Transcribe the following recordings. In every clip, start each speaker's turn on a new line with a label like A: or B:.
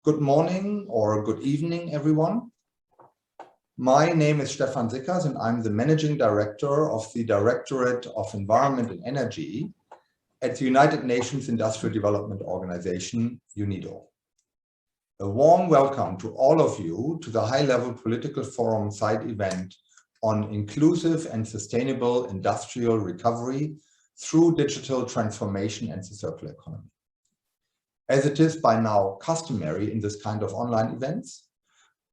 A: Good morning or good evening, everyone. My name is Stefan Sickers and I'm the Managing Director of the Directorate of Environment and Energy at the United Nations Industrial Development Organization, UNIDO. A warm welcome to all of you to the high-level political forum side event on inclusive and sustainable industrial recovery through digital transformation and the circular economy. As it is by now customary in this kind of online events,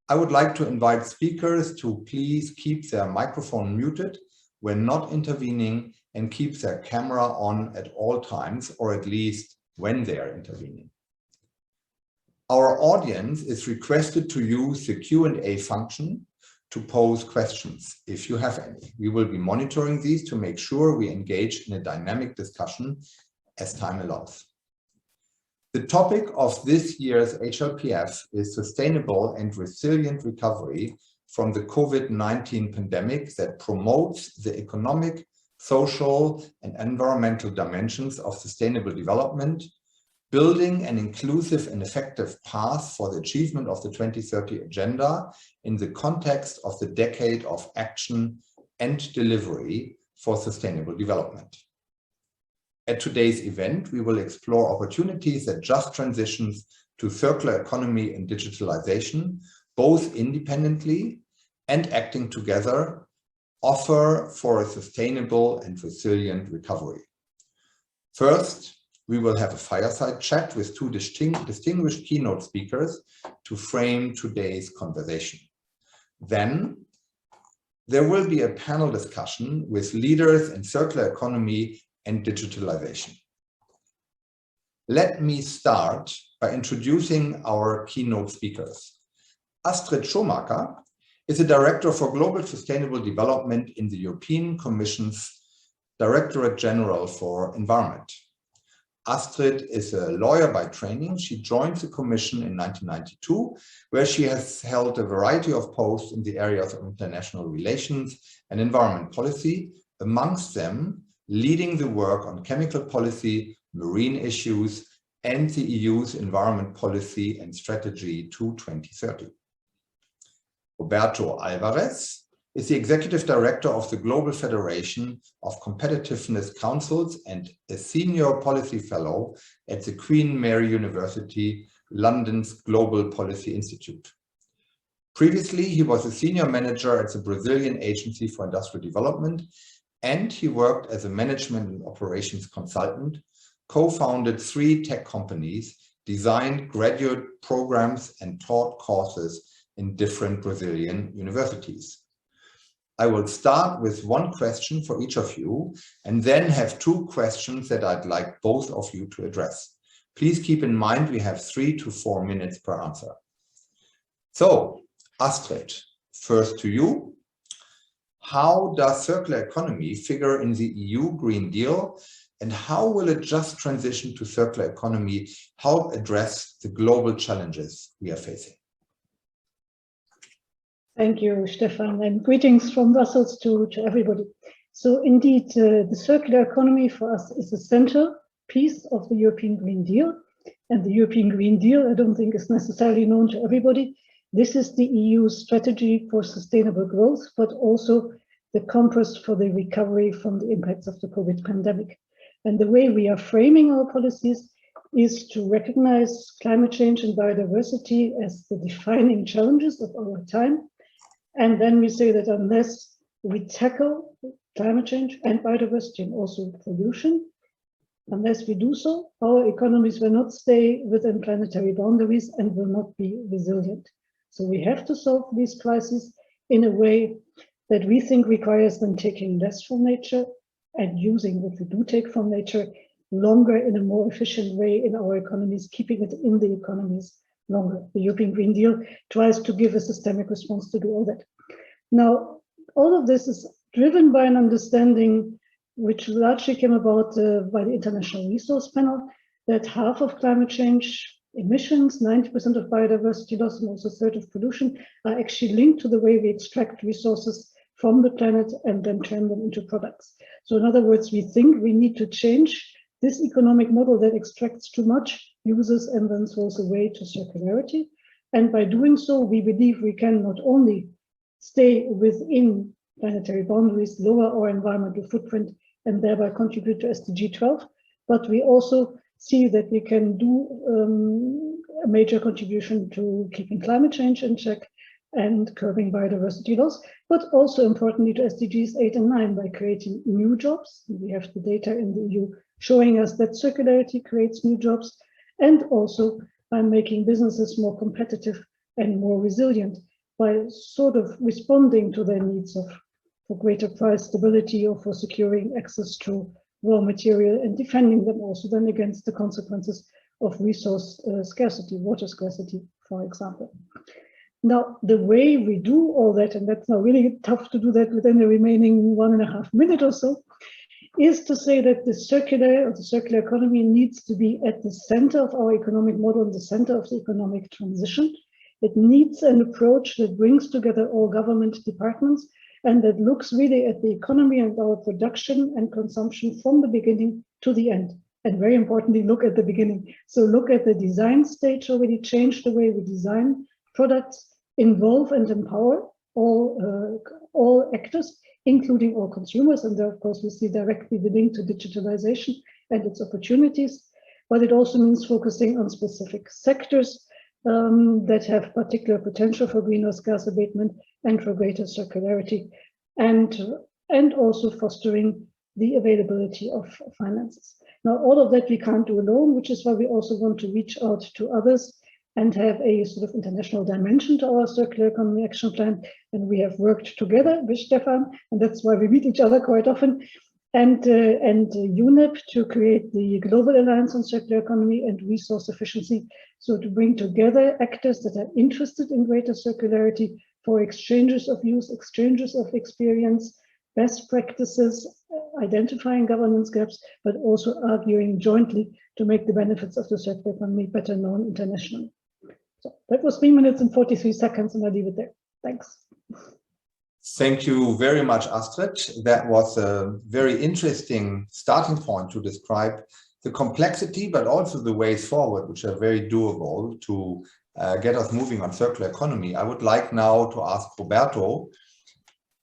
A: I would like to invite speakers to please keep their microphone muted when not intervening and keep their camera on at all times, or at least when they are intervening. Our audience is requested to use the Q&A function to pose questions, if you have any. We will be monitoring these to make sure we engage in a dynamic discussion as time allows. The topic of this year's HLPF is sustainable and resilient recovery from the COVID-19 pandemic that promotes the economic, social, and environmental dimensions of sustainable development, building an inclusive and effective path for the achievement of the 2030 Agenda in the context of the decade of action and delivery for sustainable development. At today's event, we will explore opportunities that just transitions to circular economy and digitalization, both independently and acting together, offer for a sustainable and resilient recovery. First, we will have a fireside chat with two distinguished keynote speakers to frame today's conversation. Then, there will be a panel discussion with leaders in circular economy and digitalization. Let me start by introducing our keynote speakers. Astrid Schomaker is the Director for Global Sustainable Development in the European Commission's Directorate General for Environment. Astrid is a lawyer by training. She joined the Commission in 1992, where she has held a variety of posts in the areas of international relations and environment policy, amongst them leading the work on chemical policy, marine issues, and the EU's environment policy and strategy to 2030. Roberto Alvarez is the Executive Director of the Global Federation of Competitiveness Councils and a Senior Policy Fellow at the Queen Mary University, London's Global Policy Institute. Previously, he was a Senior Manager at the Brazilian Agency for Industrial Development, and he worked as a management and operations consultant, co-founded 3 tech companies, designed graduate programs, and taught courses in different Brazilian universities. I will start with one question for each of you, and then have 2 questions that I'd like both of you to address. Please keep in mind we have 3 to 4 minutes per answer. So, Astrid, first to you. How does circular economy figure in the EU Green Deal, and how will a just transition to circular economy help address the global challenges we are facing?
B: Thank you, Stefan, and greetings from Brussels to everybody. So indeed, the circular economy for us is a central piece of the European Green Deal, and the European Green Deal, I don't think, is necessarily known to everybody. This is the EU's strategy for sustainable growth, but also the compass for the recovery from the impacts of the COVID pandemic. And the way we are framing our policies is to recognize climate change and biodiversity as the defining challenges of our time. And then we say that unless we tackle climate change and biodiversity and also pollution, unless we do so, our economies will not stay within planetary boundaries and will not be resilient. So we have to solve these crises in a way that we think requires them taking less from nature and using what we do take from nature longer in a more efficient way in our economies, keeping it in the economies longer. The European Green Deal tries to give a systemic response to do all that. Now, all of this is driven by an understanding which largely came about by the International Resource Panel, that half of climate change emissions, 90% of biodiversity loss, and also a third of pollution are actually linked to the way we extract resources from the planet and then turn them into products. So in other words, we think we need to change this economic model that extracts too much uses and then throws away to circularity. And by doing so, we believe we can not only stay within planetary boundaries, lower our environmental footprint, and thereby contribute to SDG 12, but we also see that we can do a major contribution to keeping climate change in check and curbing biodiversity loss, but also importantly to SDGs 8 and 9 by creating new jobs. We have the data in the EU showing us that circularity creates new jobs, and also by making businesses more competitive and more resilient by sort of responding to their needs for greater price stability or for securing access to raw material and defending them also then against the consequences of resource scarcity, water scarcity, for example. Now, the way we do all that, and that's now really tough to do that within the remaining 1.5 minutes or so, is to say that the circular economy needs to be at the center of our economic model, in the center of the economic transition. It needs an approach that brings together all government departments and that looks really at the economy and our production and consumption from the beginning to the end. And very importantly, look at the beginning. So look at the design stage, already change the way we design products, involve and empower all actors, including all consumers. And there, of course, we see directly the link to digitalization and its opportunities. But it also means focusing on specific sectors that have particular potential for greenhouse gas abatement and for greater circularity, and also fostering the availability of finances. Now, all of that we can't do alone, which is why we also want to reach out to others and have a sort of international dimension to our Circular Economy Action Plan. And we have worked together with Stefan, and that's why we meet each other quite often, and UNEP to create the Global Alliance on Circular Economy and Resource Efficiency. So to bring together actors that are interested in greater circularity for exchanges of use, exchanges of experience, best practices, identifying governance gaps, but also arguing jointly to make the benefits of the circular economy better known internationally. So that was 3 minutes and 43 seconds, and I'll leave it there. Thanks.
A: Thank you very much, Astrid. That was a very interesting starting point to describe the complexity, but also the ways forward, which are very doable to get us moving on circular economy. I would like now to ask Roberto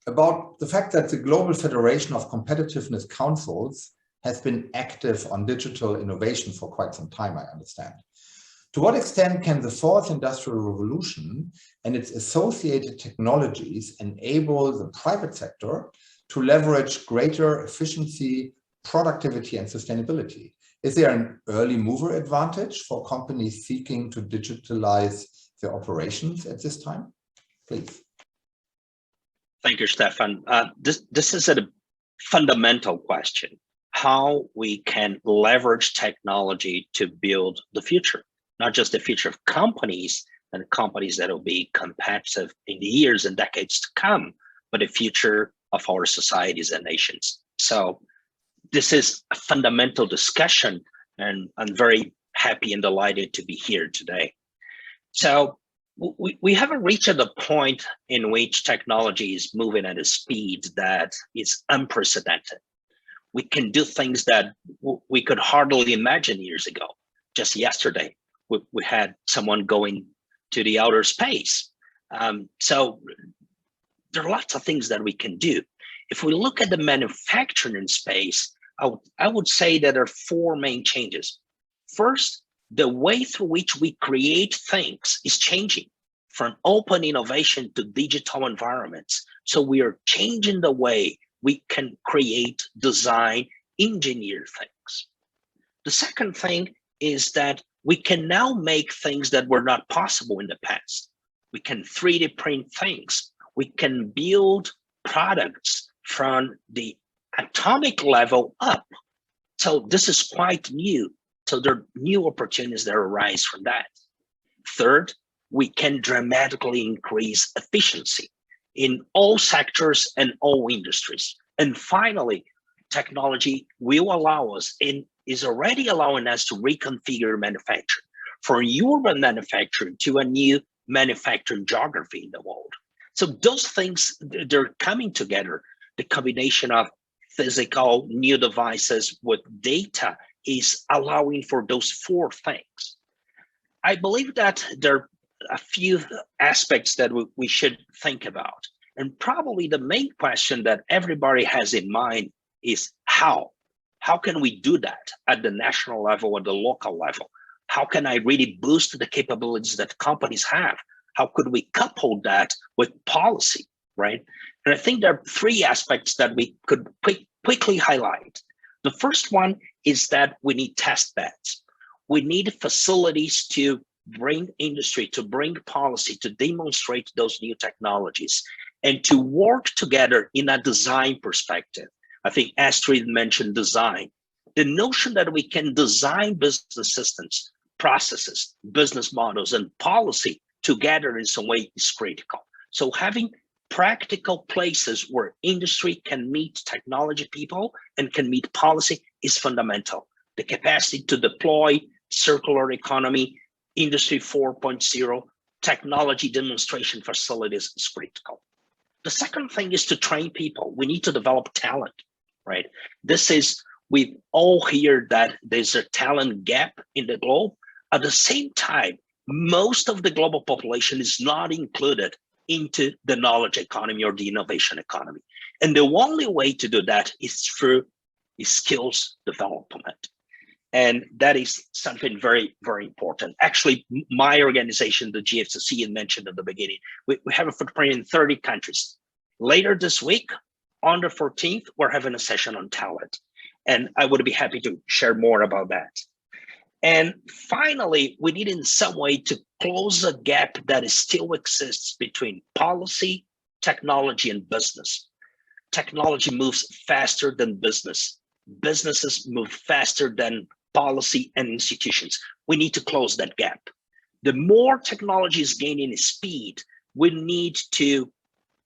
A: about the fact that the Global Federation of Competitiveness Councils has been active on digital innovation for quite some time, I understand. To what extent can the fourth industrial revolution and its associated technologies enable the private sector to leverage greater efficiency, productivity, and sustainability? Is there an early mover advantage for companies seeking to digitalize their operations at this time? Please.
C: Thank you, Stefan. This is a fundamental question, how we can leverage technology to build the future, not just the future of companies and companies that will be competitive in the years and decades to come, but the future of our societies and nations. So this is a fundamental discussion, and I'm very happy and delighted to be here today. So we haven't reached the point in which technology is moving at a speed that is unprecedented. We can do things that we could hardly imagine years ago. Just yesterday, we had someone going to the outer space. So there are lots of things that we can do. If we look at the manufacturing space, I would say that there are 4 main changes. First, the way through which we create things is changing from open innovation to digital environments. So we are changing the way we can create, design, engineer things. The second thing is that we can now make things that were not possible in the past. We can 3D print things. We can build products from the atomic level up. So this is quite new. So there are new opportunities that arise from that. Third, we can dramatically increase efficiency in all sectors and all industries. And finally, technology will allow us and is already allowing us to reconfigure manufacturing from urban manufacturing to a new manufacturing geography in the world. So those things, they're coming together. The combination of physical new devices with data is allowing for those 4 things. I believe that there are a few aspects that we should think about. And probably the main question that everybody has in mind is how? How can we do that at the national level or the local level? How can I really boost the capabilities that companies have? How could we couple that with policy, right? And I think there are three aspects that we could quickly highlight. The first one is that we need test beds. We need facilities to bring industry, to bring policy, to demonstrate those new technologies, and to work together in a design perspective. I think Astrid mentioned design. The notion that we can design business systems, processes, business models, and policy together in some way is critical. So having practical places where industry can meet technology people and can meet policy is fundamental. The capacity to deploy circular economy, Industry 4.0, technology demonstration facilities is critical. The second thing is to train people. We need to develop talent, right? We all hear that there's a talent gap in the globe. At the same time, most of the global population is not included into the knowledge economy or the innovation economy. And the only way to do that is through skills development. And that is something very, very important. Actually, my organization, the GFCC, you mentioned at the beginning, we have a footprint in 30 countries. Later this week, on the 14th, we're having a session on talent. And I would be happy to share more about that. And finally, we need in some way to close a gap that still exists between policy, technology, and business. Technology moves faster than business. Businesses move faster than policy and institutions. We need to close that gap. The more technology is gaining speed, we need to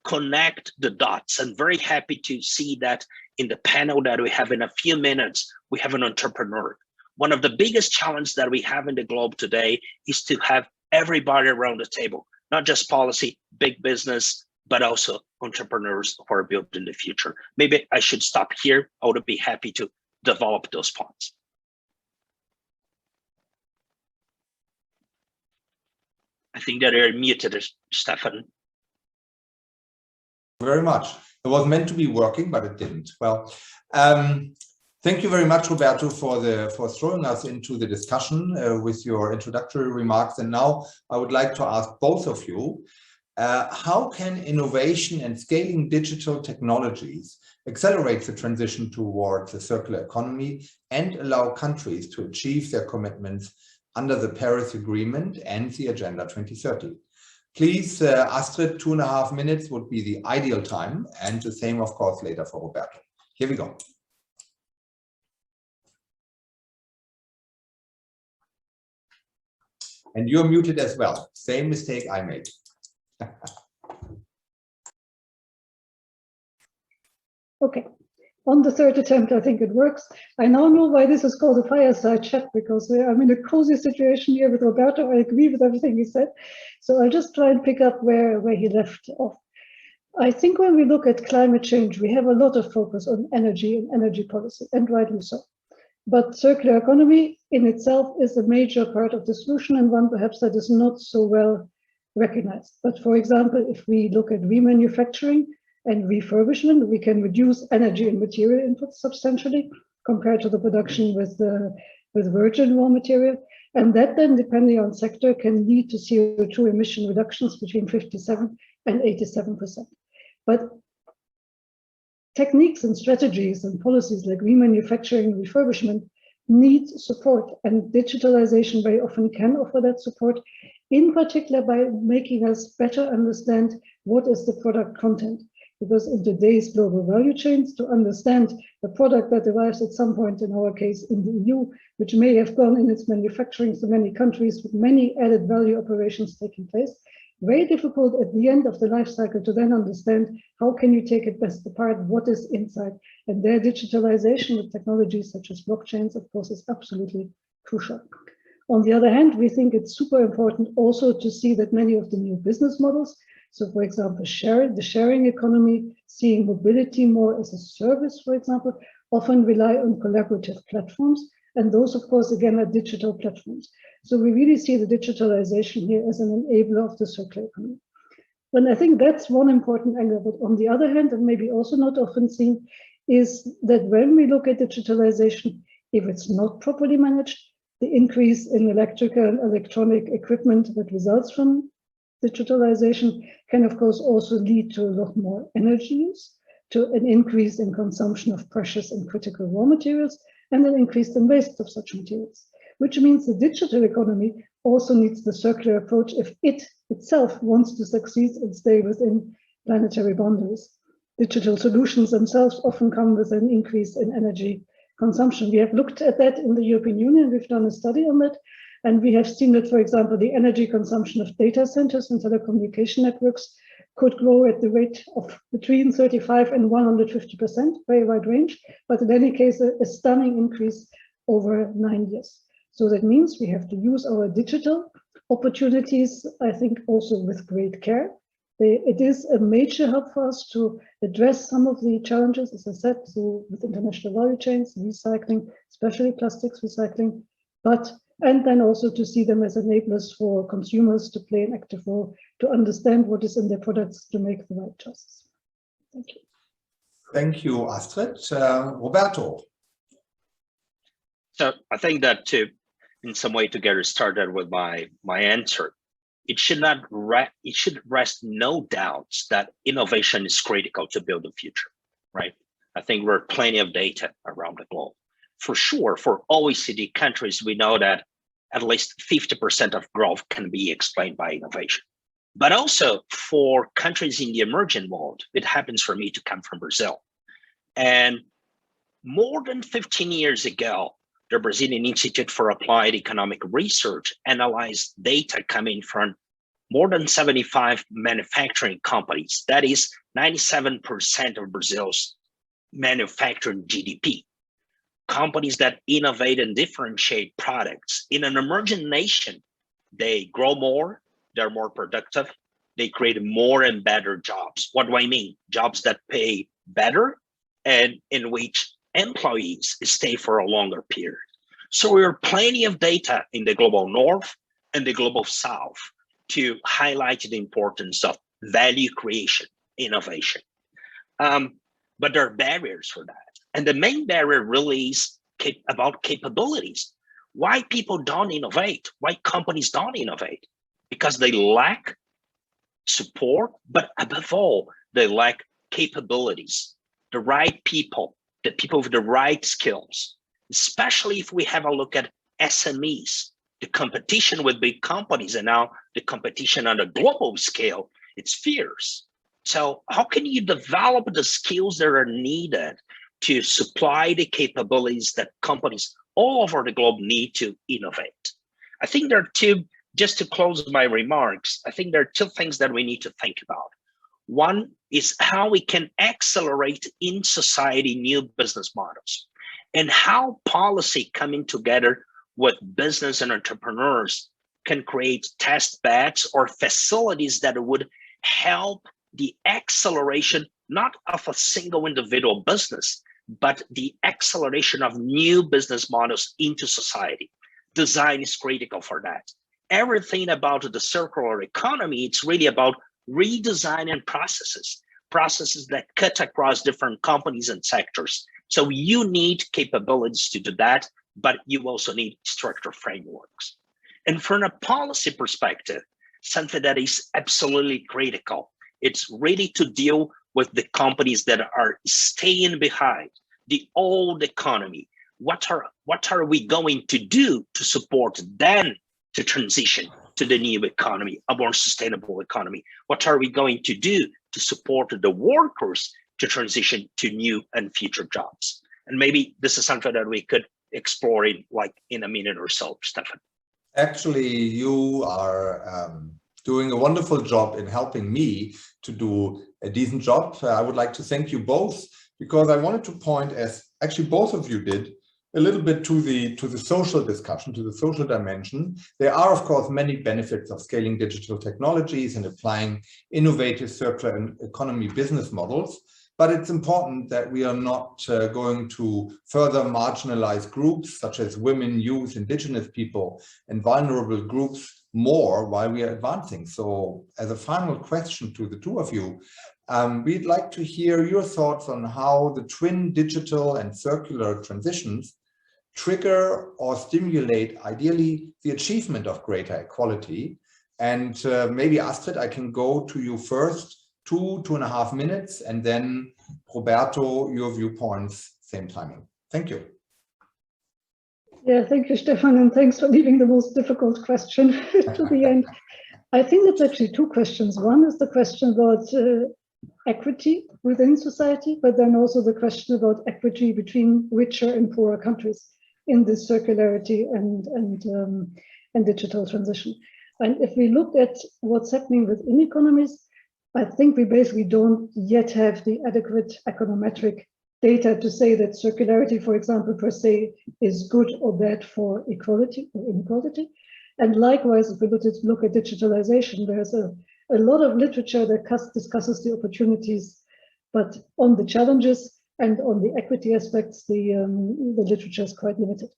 C: connect the dots. I'm very happy to see that in the panel that we have in a few minutes, we have an entrepreneur. One of the biggest challenges that we have in the globe today is to have everybody around the table, not just policy, big business, but also entrepreneurs who are building the future. Maybe I should stop here. I would be happy to develop those points. I think that you're muted, Stefan.
A: Very much. It was meant to be working, but it didn't. Well, thank you very much, Roberto, for throwing us into the discussion with your introductory remarks. And now I would like to ask both of you, how can innovation and scaling digital technologies accelerate the transition towards the circular economy and allow countries to achieve their commitments under the Paris Agreement and the Agenda 2030? Please, Astrid, 2.5 minutes would be the ideal time, and the same, of course, later for Roberto. Here we go. And you're muted as well. Same mistake I made.
B: Okay. On the third attempt, I think it works. I now know why this is called a fireside chat, because I'm in a cozy situation here with Roberto. I agree with everything he said. So I'll just try and pick up where he left off. I think when we look at climate change, we have a lot of focus on energy and energy policy, and rightly so. But circular economy in itself is a major part of the solution, and one perhaps that is not so well recognized. But for example, if we look at remanufacturing and refurbishment, we can reduce energy and material input substantially compared to the production with virgin raw material. And that then, depending on sector, can lead to CO2 emission reductions between 57 and 87%. But techniques and strategies and policies like remanufacturing and refurbishment need support, and digitalization very often can offer that support, in particular by making us better understand what is the product content. Because in today's global value chains, to understand the product that arrives at some point, in our case in the EU, which may have gone in its manufacturing to many countries with many added value operations taking place, very difficult at the end of the life cycle to then understand how can you take it best apart, what is inside. And their digitalization with technologies such as blockchains, of course, is absolutely crucial. On the other hand, we think it's super important also to see that many of the new business models, so for example, the sharing economy, seeing mobility more as a service, for example, often rely on collaborative platforms. And those, of course, again, are digital platforms. So we really see the digitalization here as an enabler of the circular economy. And I think that's one important angle. But on the other hand, and maybe also not often seen, is that when we look at digitalization, if it's not properly managed, the increase in electrical and electronic equipment that results from digitalization can, of course, also lead to a lot more energy use, to an increase in consumption of precious and critical raw materials, and an increase in waste of such materials, which means the digital economy also needs the circular approach if it itself wants to succeed and stay within planetary boundaries. Digital solutions themselves often come with an increase in energy consumption. We have looked at that in the European Union. We've done a study on that. And we have seen that, for example, the energy consumption of data centers and telecommunication networks could grow at the rate of between 35 and 150%, very wide range, but in any case, a stunning increase over 9 years. So that means we have to use our digital opportunities, I think, also with great care. It is a major help for us to address some of the challenges, as I said, so with international value chains, recycling, especially plastics recycling, and then also to see them as enablers for consumers to play an active role, to understand what is in their products, to make the right choices. Thank you.
A: Thank you, Astrid. Roberto.
C: So I think that to, in some way, to get started with my answer, it should rest no doubts that innovation is critical to build the future, right? I think there are plenty of data around the globe. For sure, for OECD countries, we know that at least 50% of growth can be explained by innovation. But also for countries in the emerging world, it happens for me to come from Brazil. And more than 15 years ago, the Brazilian Institute for Applied Economic Research analyzed data coming from more than 75 manufacturing companies. That is 97% of Brazil's manufacturing GDP. Companies that innovate and differentiate products. In an emerging nation, they grow more, they're more productive, they create more and better jobs. What do I mean? Jobs that pay better and in which employees stay for a longer period. So there are plenty of data in the global north and the global south to highlight the importance of value creation, innovation. But there are barriers for that. And the main barrier really is about capabilities. Why people don't innovate, why companies don't innovate? Because they lack support, but above all, they lack capabilities, the right people, the people with the right skills, especially if we have a look at SMEs, the competition with big companies, and now the competition on a global scale, it's fierce. So how can you develop the skills that are needed to supply the capabilities that companies all over the globe need to innovate? I think there are two, just to close my remarks, I think there are two things that we need to think about. One is how we can accelerate in society new business models, and how policy coming together with business and entrepreneurs can create test beds or facilities that would help the acceleration, not of a single individual business, but the acceleration of new business models into society. Design is critical for that. Everything about the circular economy, it's really about redesigning processes that cut across different companies and sectors. So you need capabilities to do that, but you also need structural frameworks. And from a policy perspective, something that is absolutely critical, it's really to deal with the companies that are staying behind the old economy. What are we going to do to support them to transition to the new economy, a more sustainable economy? What are we going to do to support the workers to transition to new and future jobs? And maybe this is something that we could explore in a minute or so, Stefan.
A: Actually, you are doing a wonderful job in helping me to do a decent job. I would like to thank you both, because I wanted to point, as actually both of you did, a little bit to the social discussion, to the social dimension. There are, of course, many benefits of scaling digital technologies and applying innovative circular economy business models. but it's important that we are not going to further marginalize groups such as women, youth, indigenous people, and vulnerable groups more while we are advancing. So as a final question to the two of you, we'd like to hear your thoughts on how the twin digital and circular transitions trigger or stimulate, ideally, the achievement of greater equality. And maybe Astrid, I can go to you first, 2.5 minutes, and then Roberto, your viewpoints, same timing. Thank you.
B: Yeah, thank you, Stefan, and thanks for leaving the most difficult question to the end. I think it's actually two questions. One is the question about equity within society, but then also the question about equity between richer and poorer countries in this circularity and digital transition. And if we look at what's happening within economies, I think we basically don't yet have the adequate econometric data to say that circularity, for example, per se, is good or bad for equality or inequality. And likewise, if we look at digitalization, there's a lot of literature that discusses the opportunities, but on the challenges and on the equity aspects, the literature is quite limited.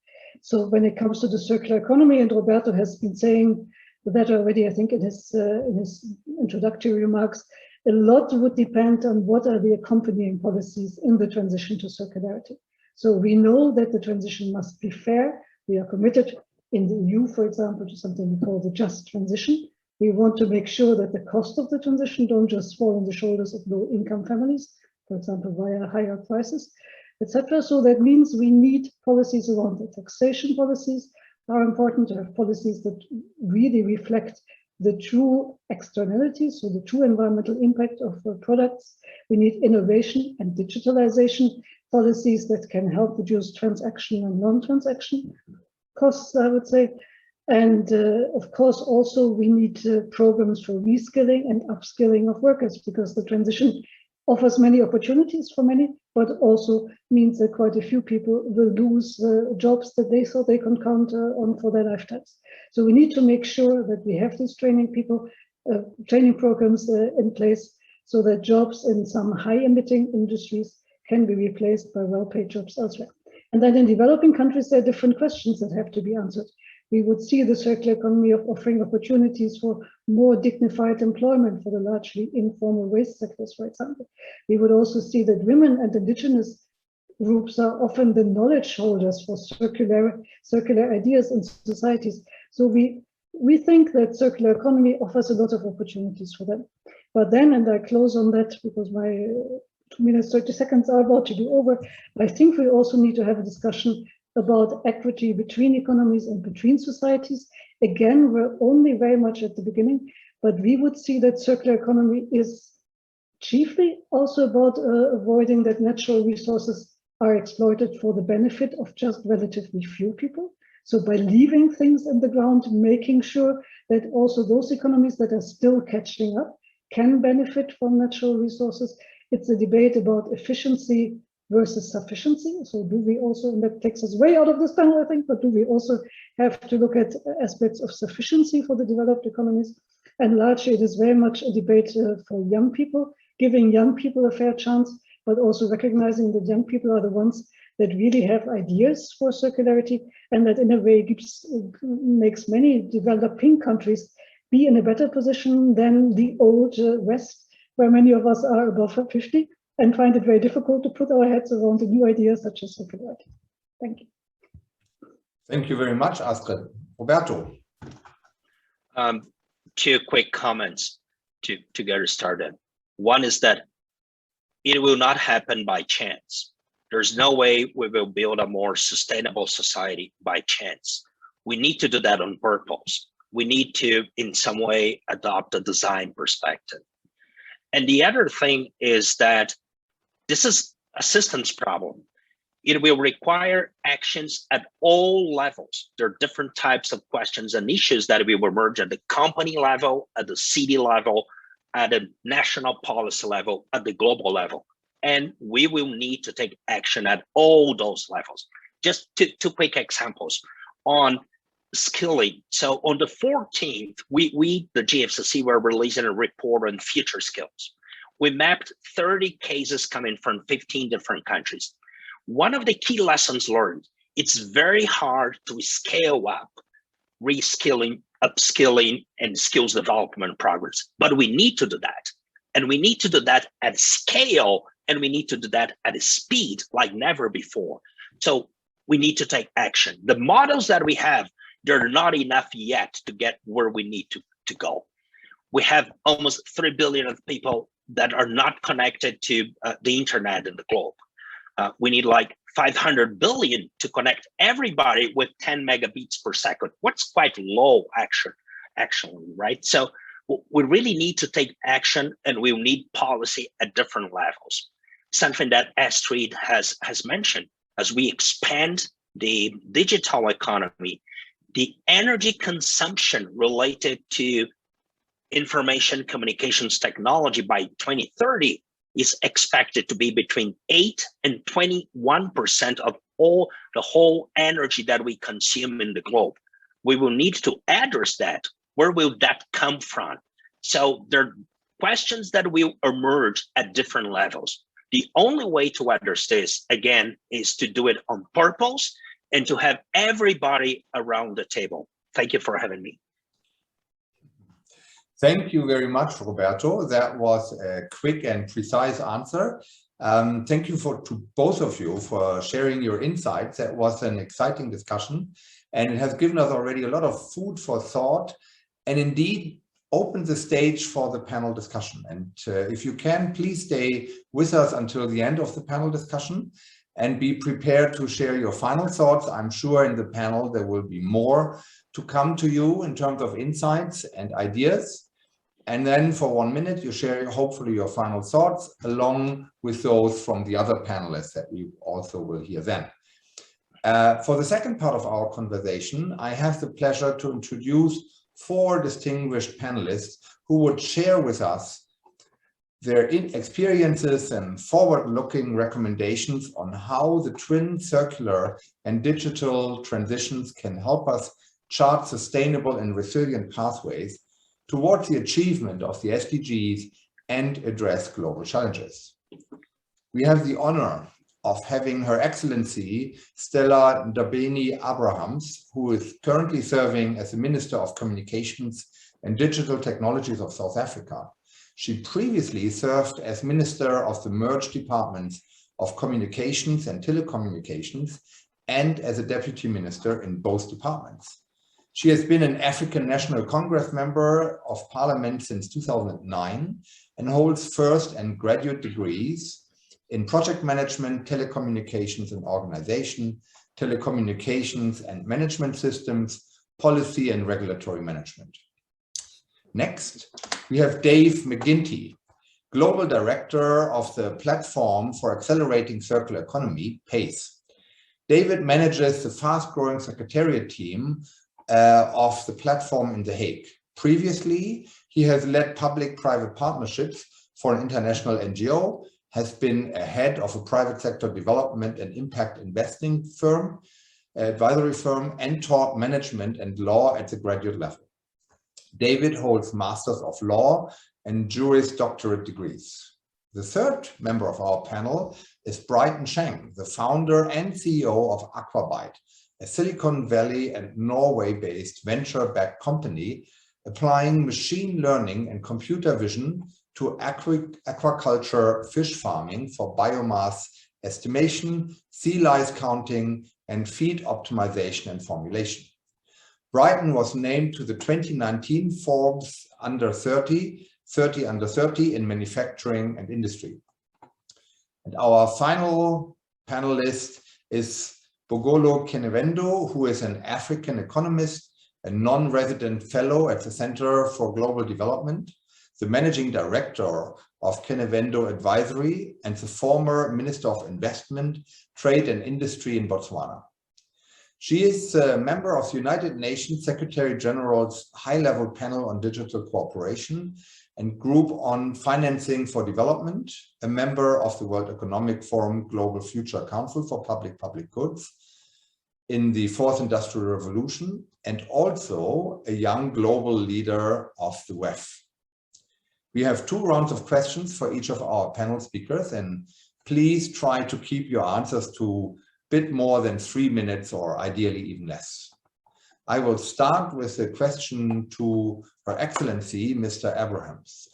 B: So when it comes to the circular economy, and Roberto has been saying that already, I think in his introductory remarks, a lot would depend on what are the accompanying policies in the transition to circularity. So we know that the transition must be fair. We are committed in the EU, for example, to something we call the just transition. We want to make sure that the cost of the transition don't just fall on the shoulders of low-income families, for example, via higher prices, etc. So that means we need policies around the taxation policies are important to have policies that really reflect the true externalities, so the true environmental impact of products. We need innovation and digitalization policies that can help reduce transaction and non-transaction costs, I would say. And of course, also we need programs for reskilling and upskilling of workers, because the transition offers many opportunities for many, but also means that quite a few people will lose jobs that they thought they could count on for their lifetimes. So we need to make sure that we have these training programs in place, so that jobs in some high-emitting industries can be replaced by well-paid jobs elsewhere. And then in developing countries, there are different questions that have to be answered. We would see the circular economy of offering opportunities for more dignified employment for the largely informal waste sectors, for example. We would also see that women and indigenous groups are often the knowledge holders for circular ideas in societies. So we think that circular economy offers a lot of opportunities for them. But then, and I close on that because my 2 minutes, 30 seconds are about to be over, I think we also need to have a discussion about equity between economies and between societies. Again, we're only very much at the beginning, but we would see that circular economy is chiefly also about avoiding that natural resources are exploited for the benefit of just relatively few people. So by leaving things in the ground, making sure that also those economies that are still catching up can benefit from natural resources. It's a debate about efficiency versus sufficiency. So do we also, and that takes us way out of this panel, I think, but do we also have to look at aspects of sufficiency for the developed economies? And largely it is very much a debate for young people, giving young people a fair chance, but also recognizing that young people are the ones that really have ideas for circularity, and that in a way makes many developing countries be in a better position than the old West, where many of us are above 50 and find it very difficult to put our heads around the new ideas such as circularity. Thank you.
A: Thank you very much, Astrid. Roberto.
C: 2 quick comments to get us started. One is that it will not happen by chance. There's no way we will build a more sustainable society by chance. We need to do that on purpose. We need to, in some way, adopt a design perspective. And the other thing is that this is a systems problem. It will require actions at all levels. There are different types of questions and issues that will emerge at the company level, at the city level, at the national policy level, at the global level. And we will need to take action at all those levels. Just 2 quick examples on skilling. So on the 14th, we the GFCC, were releasing a report on future skills. we mapped 30 cases coming from 15 different countries. One of the key lessons learned, it's very hard to scale up reskilling, upskilling, and skills development progress, but we need to do that. And we need to do that at scale, and we need to do that at a speed like never before. So we need to take action. The models that we have, they're not enough yet to get where we need to go. We have almost 3 billion of people that are not connected to the internet in the globe. We need like 500 billion to connect everybody with 10 megabits per second. What's quite low actually, right? So we really need to take action, and we need policy at different levels. Something that Astrid has mentioned, as we expand the digital economy, the energy consumption related to information communications technology by 2030 is expected to be between 8 and 21% of the whole energy that we consume in the globe. We will need to address that. Where will that come from? So there are questions that will emerge at different levels. The only way to address this, again, is to do it on purpose and to have everybody around the table. Thank you for having me.
A: Thank you very much, Roberto. That was a quick and precise answer. Thank you to both of you for sharing your insights. That was an exciting discussion, and it has given us already a lot of food for thought, and indeed opened the stage for the panel discussion. And if you can, please stay with us until the end of the panel discussion and be prepared to share your final thoughts. I'm sure in the panel there will be more to come to you in terms of insights and ideas. And then for 1 minute, you share hopefully your final thoughts along with those from the other panelists that we also will hear then. For the second part of our conversation, I have the pleasure to introduce 4 distinguished panelists who would share with us their experiences and forward-looking recommendations on how the twin circular and digital transitions can help us chart sustainable and resilient pathways towards the achievement of the SDGs and address global challenges. We have the honor of having Her Excellency Stella Ndabeni-Abrahams, who is currently serving as the Minister of Communications and Digital Technologies of South Africa. She previously served as Minister of the merged departments of Communications and Telecommunications and as a Deputy Minister in both departments. She has been an African National Congress Member of Parliament since 2009 and holds first and graduate degrees in project management, telecommunications and organization, telecommunications and management systems, policy and regulatory management. Next, we have Dave Mcginty, Global Director of the Platform for Accelerating Circular Economy, PACE. David manages the fast-growing secretariat team of the platform in The Hague. Previously, he has led public-private partnerships for an international NGO, has been a head of a private sector development and impact investing firm, advisory firm, and taught management and law at the graduate level. David holds Masters of Law and Juris Doctorate degrees. The third member of our panel is Brighton Cheng, the founder and CEO of Aquabyte, a Silicon Valley and Norway-based venture-backed company applying machine learning and computer vision to aquaculture fish farming for biomass estimation, sea lice counting, and feed optimization and formulation. Brighton was named to the 2019 Forbes Under 30 Under 30 in manufacturing and industry. And our final panelist is Bogolo Kenevendo, who is an African economist, a non-resident fellow at the Center for Global Development, the managing director of Kenevendo Advisory, and the former Minister of Investment, Trade and Industry in Botswana. She is a member of the United Nations Secretary General's high-level panel on digital cooperation and group on financing for development, a member of the World Economic Forum Global Future Council for Public Goods in the Fourth Industrial Revolution, and also a young global leader of the WEF. We have 2 rounds of questions for each of our panel speakers, and please try to keep your answers to a bit more than 3 minutes, or ideally even less. I will start with a question to Her Excellency, Minister Abrahams.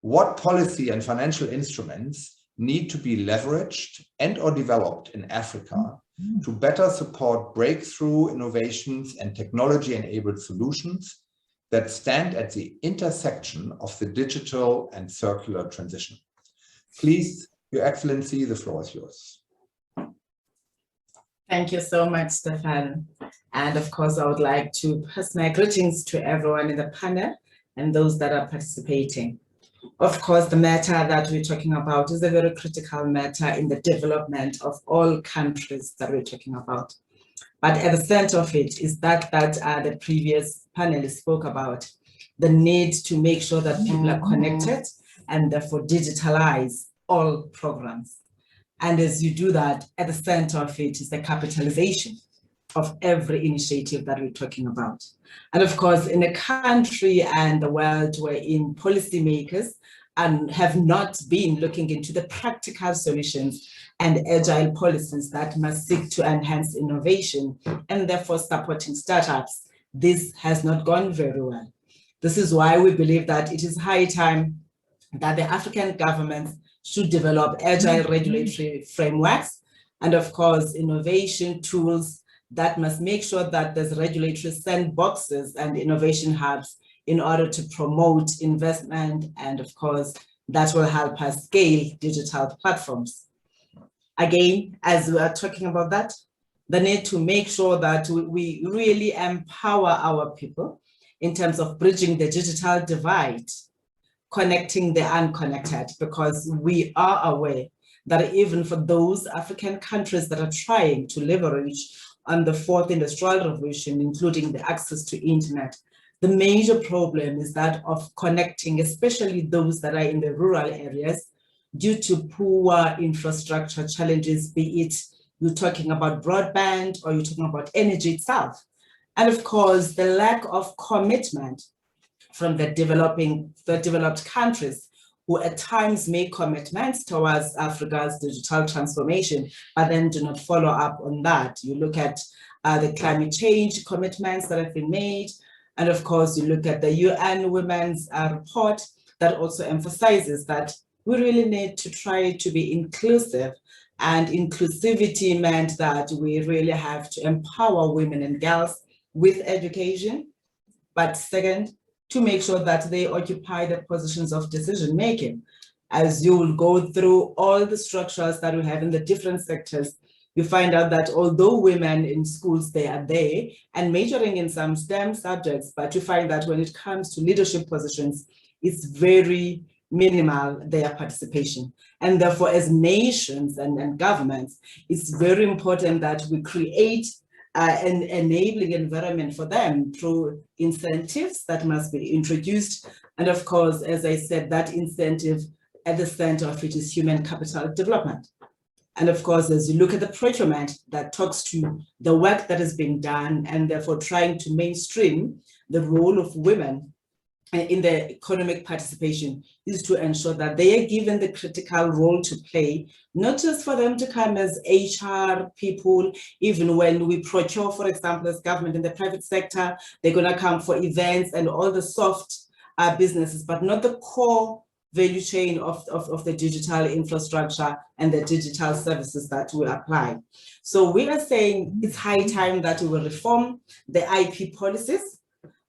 A: What policy and financial instruments need to be leveraged and or developed in Africa to better support breakthrough innovations and technology-enabled solutions that stand at the intersection of the digital and circular transition? Please, Your Excellency, the floor is yours.
D: Thank you so much, Stefan. And of course, I would like to pass my greetings to everyone in the panel and those that are participating. Of course, the matter that we're talking about is a very critical matter in the development of all countries that we're talking about. But at the center of it is that the previous panelists spoke about, the need to make sure that people are connected and therefore digitalize all programs. And as you do that, at the center of it is the capitalization of every initiative that we're talking about. And of course, in a country and the world wherein policymakers have not been looking into the practical solutions and agile policies that must seek to enhance innovation and therefore supporting startups, this has not gone very well. This is why we believe that it is high time that the African governments should develop agile regulatory frameworks and of course innovation tools that must make sure that there's regulatory sandboxes and innovation hubs in order to promote investment, and of course that will help us scale digital platforms. Again, as we are talking about that, the need to make sure that we really empower our people in terms of bridging the digital divide, connecting the unconnected, because we are aware that even for those African countries that are trying to leverage on the 4th industrial revolution, including the access to internet, the major problem is that of connecting, especially those that are in the rural areas, due to poor infrastructure challenges, be it you're talking about broadband or you're talking about energy itself. And of course, the lack of commitment from the developed countries, who at times make commitments towards Africa's digital transformation, but then do not follow up on that. You look at the climate change commitments that have been made, and of course, you look at the UN Women's report that also emphasizes that we really need to try to be inclusive, and inclusivity meant that we really have to empower women and girls with education, but second, to make sure that they occupy the positions of decision-making. As you will go through all the structures that we have in the different sectors, you find out that although women in schools, they are there and majoring in some STEM subjects, but you find that when it comes to leadership positions, it's very minimal, their participation. And therefore, as nations and governments, it's very important that we create an enabling environment for them through incentives that must be introduced. And of course, as I said, that incentive at the center of it is human capital development. And of course, as you look at the procurement, that talks to the work that is being done and therefore trying to mainstream the role of women in the economic participation, is to ensure that they are given the critical role to play, not just for them to come as HR people, even when we procure, for example, as government in the private sector, they're going to come for events and all the soft businesses, but not the core value chain of the digital infrastructure and the digital services that we apply. So we are saying it's high time that we will reform the IP policies.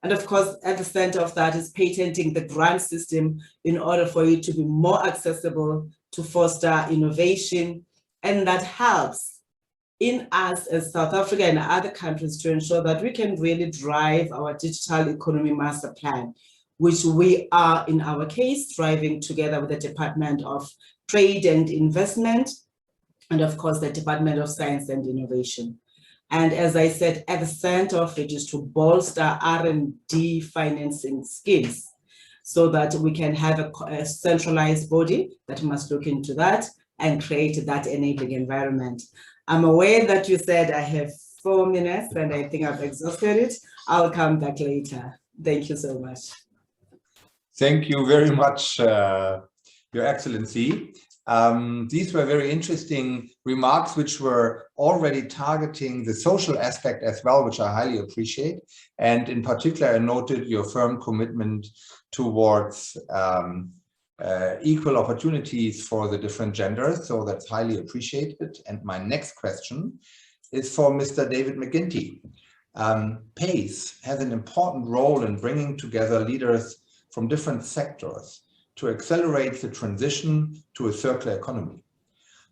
D: And of course, at the center of that is patenting the grant system in order for it to be more accessible, to foster innovation. And that helps in us as South Africa and other countries to ensure that we can really drive our digital economy master plan, which we are, in our case, driving together with the Department of Trade and Investment, and of course, the Department of Science and Innovation. And as I said, at the center of it is to bolster R&D financing schemes so that we can have a centralized body that must look into that and create that enabling environment. I'm aware that you said I have 4 minutes and I think I've exhausted it. I'll come back later. Thank you so much.
A: Thank you very much, Your Excellency. These were very interesting remarks, which were already targeting the social aspect as well, which I highly appreciate. And in particular, I noted your firm commitment towards equal opportunities for the different genders. So that's highly appreciated. And my next question is for Mr. David Mcginty. PACE has an important role in bringing together leaders from different sectors to accelerate the transition to a circular economy.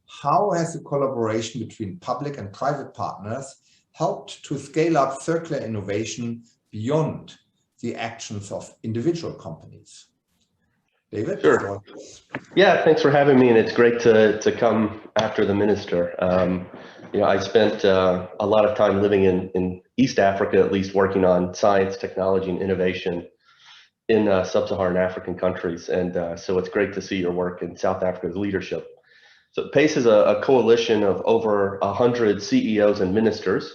A: How has the collaboration between public and private partners helped to scale up circular innovation beyond the actions of individual companies? David?
E: Sure. Yeah, thanks for having me, and it's great to come after the minister. You know, I spent a lot of time living in East Africa, at least working on science, technology, and innovation in sub-Saharan African countries. And so it's great to see your work in South Africa's leadership. So PACE is a coalition of over 100 CEOs and ministers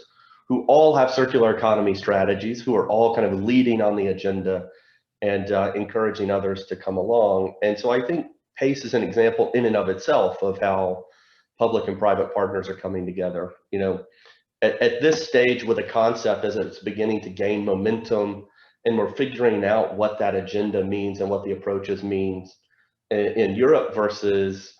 E: who all have circular economy strategies, who are all kind of leading on the agenda and encouraging others to come along. And so I think PACE is an example in and of itself of how public and private partners are coming together. You know, at this stage with a concept as it's beginning to gain momentum, and we're figuring out what that agenda means and what the approaches means in Europe versus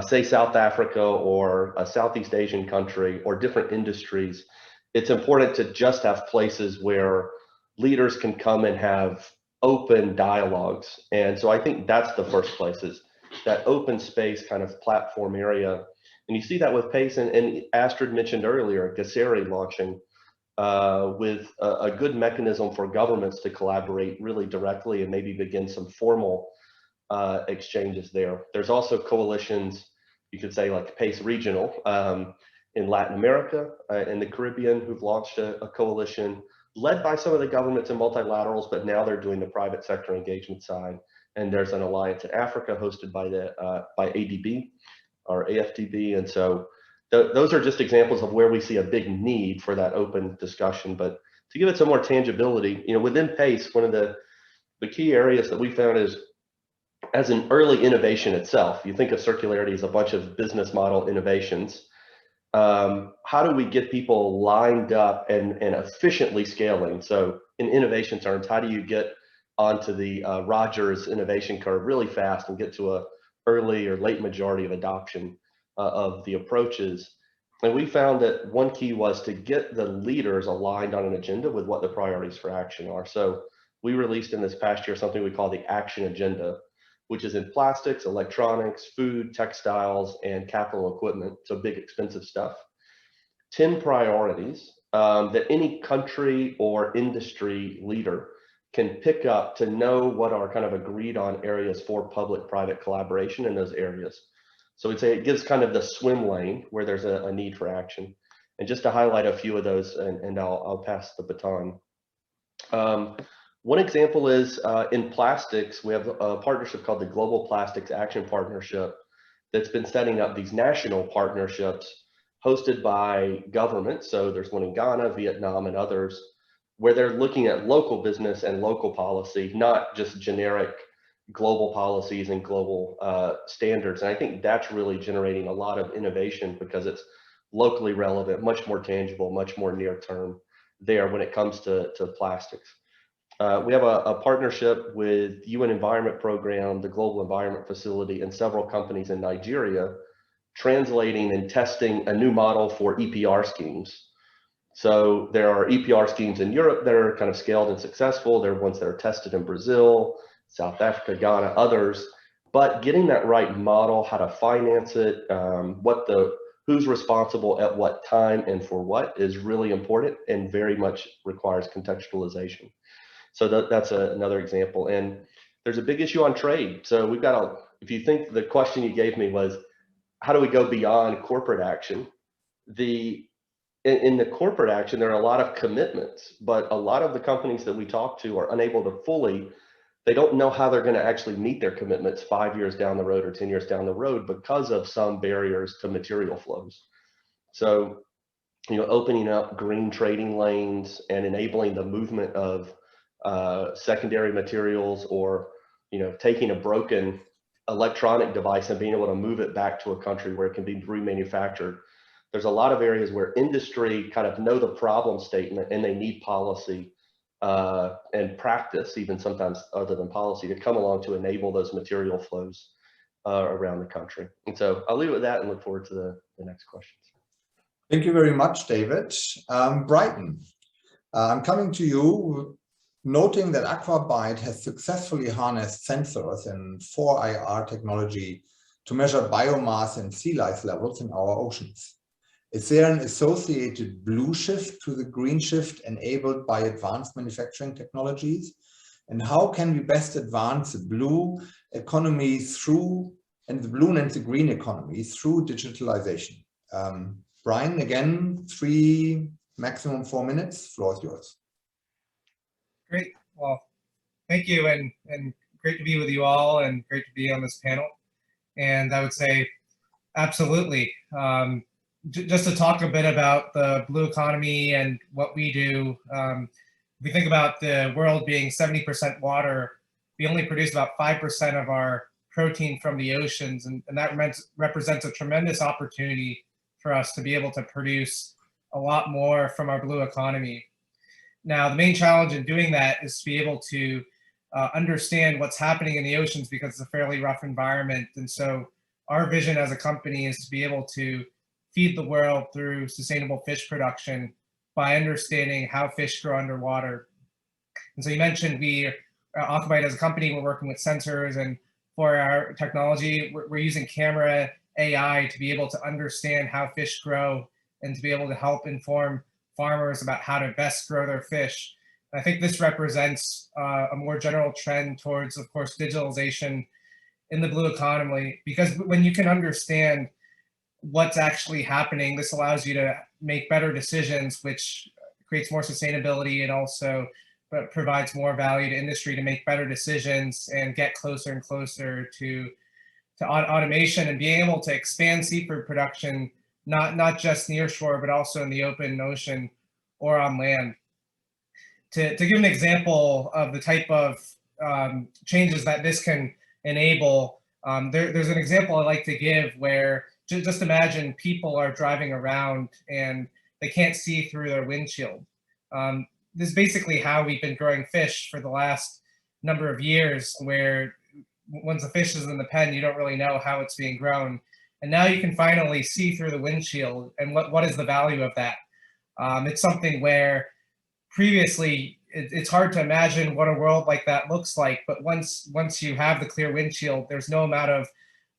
E: say South Africa or a Southeast Asian country or different industries, it's important to just have places where leaders can come and have open dialogues. And so I think that's the first place, is that open space kind of platform area. And you see that with PACE, and Astrid mentioned earlier, Gaseri launching with a good mechanism for governments to collaborate really directly and maybe begin some formal exchanges there. There's also coalitions, you could say like PACE Regional in Latin America and the Caribbean, who've launched a coalition led by some of the governments and multilaterals, but now they're doing the private sector engagement side. And there's an alliance in Africa hosted by ADB or AFDB. And so those are just examples of where we see a big need for that open discussion. But to give it some more tangibility, you know, within PACE, one of the key areas that we found is, as an early innovation itself, you think of circularity as a bunch of business model innovations. How do we get people lined up and efficiently scaling? So in innovation terms, how do you get onto the Rogers innovation curve really fast and get to a early or late majority of adoption of the approaches? And we found that one key was to get the leaders aligned on an agenda with what the priorities for action are. So we released in this past year something we call the Action Agenda, which is in plastics, electronics, food, textiles, and capital equipment, so big expensive stuff. 10 priorities that any country or industry leader can pick up to know what are kind of agreed on areas for public-private collaboration in those areas. So we'd say it gives kind of the swim lane where there's a need for action. And just to highlight a few of those, and I'll pass the baton. One example is in plastics, we have a partnership called the Global Plastics Action Partnership that's been setting up these national partnerships hosted by governments. So there's one in Ghana, Vietnam, and others, where they're looking at local business and local policy, not just generic global policies and global standards. And I think that's really generating a lot of innovation because it's locally relevant, much more tangible, much more near term there when it comes to plastics. We have a partnership with UN Environment Program, the Global Environment Facility, and several companies in Nigeria, translating and testing a new model for EPR schemes. So there are EPR schemes in Europe that are kind of scaled and successful. There are ones that are tested in Brazil, South Africa, Ghana, others. But getting that right model, how to finance it, who's responsible at what time and for what is really important and very much requires contextualization. So that's another example. And there's a big issue on trade. So we've got if you think the question you gave me was, how do we go beyond corporate action? In the corporate action, there are a lot of commitments, but a lot of the companies that we talk to are unable to they don't know how they're going to actually meet their commitments 5 years down the road or 10 years down the road because of some barriers to material flows. So, you know, opening up green trading lanes and enabling the movement of secondary materials or taking a broken electronic device and being able to move it back to a country where it can be remanufactured. There's a lot of areas where industry kind of know the problem statement and they need policy and practice, even sometimes other than policy, to come along to enable those material flows around the country. And so I'll leave it with that and look forward to the next questions.
A: Thank you very much, David. Brighton, I'm coming to you, noting that Aquabyte has successfully harnessed sensors and 4IR technology to measure biomass and sea lice levels in our oceans. Is there an associated blue shift to the green shift enabled by advanced manufacturing technologies? And how can we best advance the blue economy through, and the blue and the green economy through digitalization? Brian, again, 3, maximum 4 minutes, floor is yours.
F: Great, well, thank you, and great to be with you all, and great to be on this panel. And I would say, absolutely. Just to talk a bit about the blue economy and what we do, if we think about the world being 70% water, we only produce about 5% of our protein from the oceans, and that represents a tremendous opportunity for us to be able to produce a lot more from our blue economy. Now, the main challenge in doing that is to be able to understand what's happening in the oceans, because it's a fairly rough environment. And so our vision as a company is to be able to feed the world through sustainable fish production by understanding how fish grow underwater. And so you mentioned Aquabyte as a company, we're working with sensors, and for our technology, we're using camera AI to be able to understand how fish grow and to be able to help inform farmers about how to best grow their fish. And I think this represents a more general trend towards, of course, digitalization in the blue economy, because when you can understand what's actually happening, this allows you to make better decisions, which creates more sustainability and also provides more value to industry to make better decisions and get closer and closer to automation and being able to expand seafood production, not just near shore, but also in the open ocean or on land. To give an example of the type of changes that this can enable, there's an example I like to give where just imagine people are driving around and they can't see through their windshield. This is basically how we've been growing fish for the last number of years, where once the fish is in the pen, you don't really know how it's being grown. And now you can finally see through the windshield. And what is the value of that? It's something where previously it's hard to imagine what a world like that looks like. But once you have the clear windshield, there's no amount of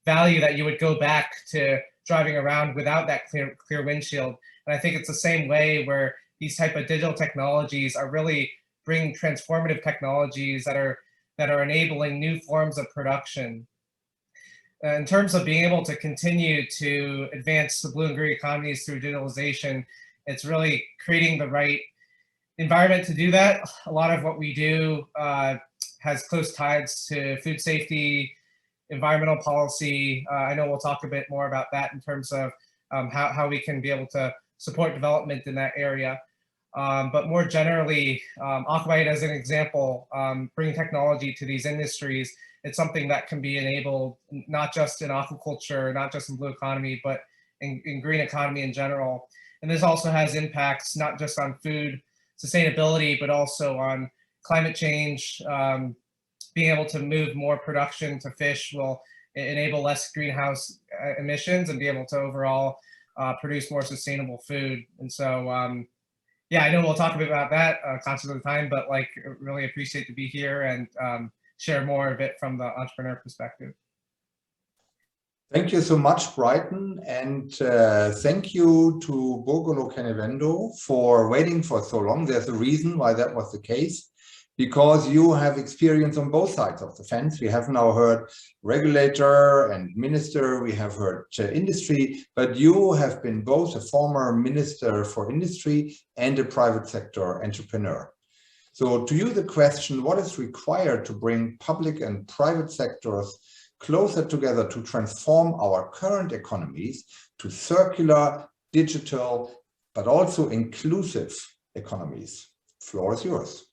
F: value that you would go back to driving around without that clear windshield. And I think it's the same way where these type of digital technologies are really bringing transformative technologies that are enabling new forms of production. In terms of being able to continue to advance the blue and green economies through digitalization, it's really creating the right environment to do that. A lot of what we do has close ties to food safety, environmental policy. I know we'll talk a bit more about that in terms of how we can be able to support development in that area. But more generally, Aquabyte as an example, bringing technology to these industries, it's something that can be enabled not just in aquaculture, not just in blue economy, but in green economy in general. And this also has impacts not just on food sustainability, but also on climate change. Being able to move more production to fish will enable less greenhouse emissions and be able to overall produce more sustainable food. And so, yeah, I know we'll talk a bit about that conscious of the time, but like really appreciate to be here and share more of it from the entrepreneur perspective.
A: Thank you so much, Brighton, and thank you to Borgolo Kenevendo for waiting for so long. There's a reason why that was the case, because you have experience on both sides of the fence. We have now heard regulator and minister, we have heard industry, but you have been both a former minister for industry and a private sector entrepreneur. So to you the question, what is required to bring public and private sectors closer together to transform our current economies to circular, digital, but also inclusive economies? Floor is yours.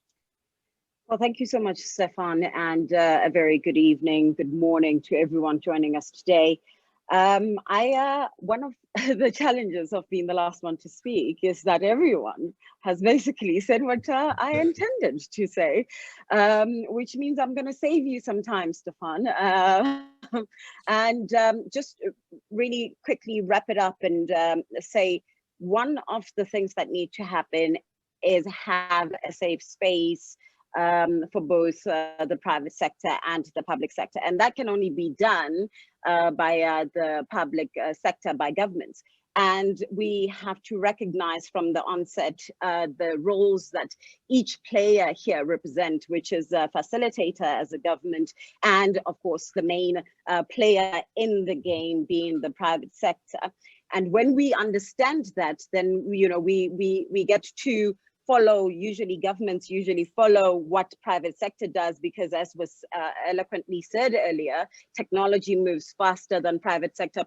G: Well, thank you so much, Stefan, and a very good evening, good morning to everyone joining us today. One of the challenges of being the last one to speak is that everyone has basically said what I intended to say, which means I'm going to save you some time, Stefan, and just really quickly wrap it up and say one of the things that need to happen is have a safe space for both the private sector and the public sector. And that can only be done by the public sector, by governments. And we have to recognize from the onset the roles that each player here represent, which is a facilitator as a government, and of course the main player in the game being the private sector. And when we understand that, then we get to follow, governments usually follow what private sector does, because as was eloquently said earlier, technology moves faster than private sector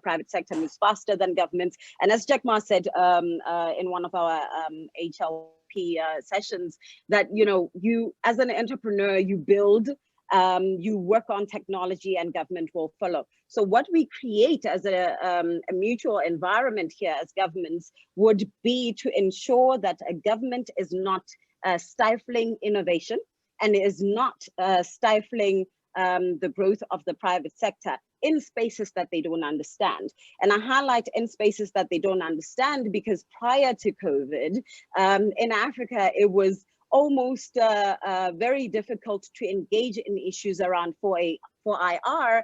G: moves faster than governments. And as Jack Ma said in one of our HLP sessions, that you as an entrepreneur, you build, you work on technology and government will follow. So what we create as a mutual environment here as governments would be to ensure that a government is not stifling innovation and is not stifling the growth of the private sector in spaces that they don't understand. And I highlight in spaces that they don't understand because prior to COVID, in Africa, it was almost very difficult to engage in issues around 4IR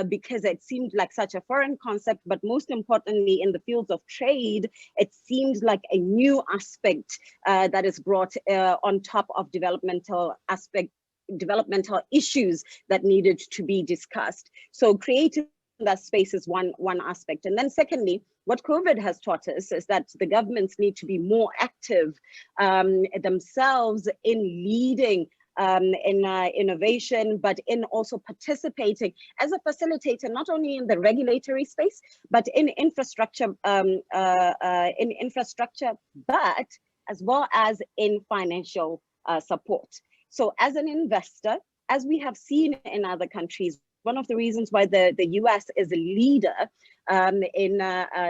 G: because it seemed like such a foreign concept, but most importantly in the fields of trade, it seemed like a new aspect that is brought on top of developmental issues that needed to be discussed. So creating that space is one aspect. And then secondly, what COVID has taught us is that the governments need to be more active themselves in leading in innovation, but in also participating as a facilitator, not only in the regulatory space, but in infrastructure, but as well as in financial support. So as an investor, as we have seen in other countries, one of the reasons why the US is a leader in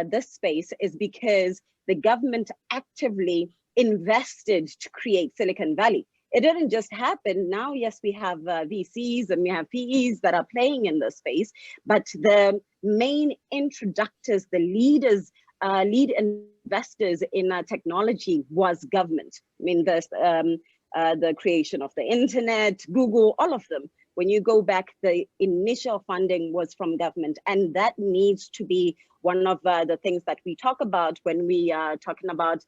G: this space is because the government actively invested to create Silicon Valley. It didn't just happen. Now, yes, we have VCs and we have PEs that are playing in this space, but the main introductors, the leaders, lead investors in technology was government. I mean, the creation of the internet, Google, all of them. When you go back, the initial funding was from government, and that needs to be one of the things that we talk about when we are talking about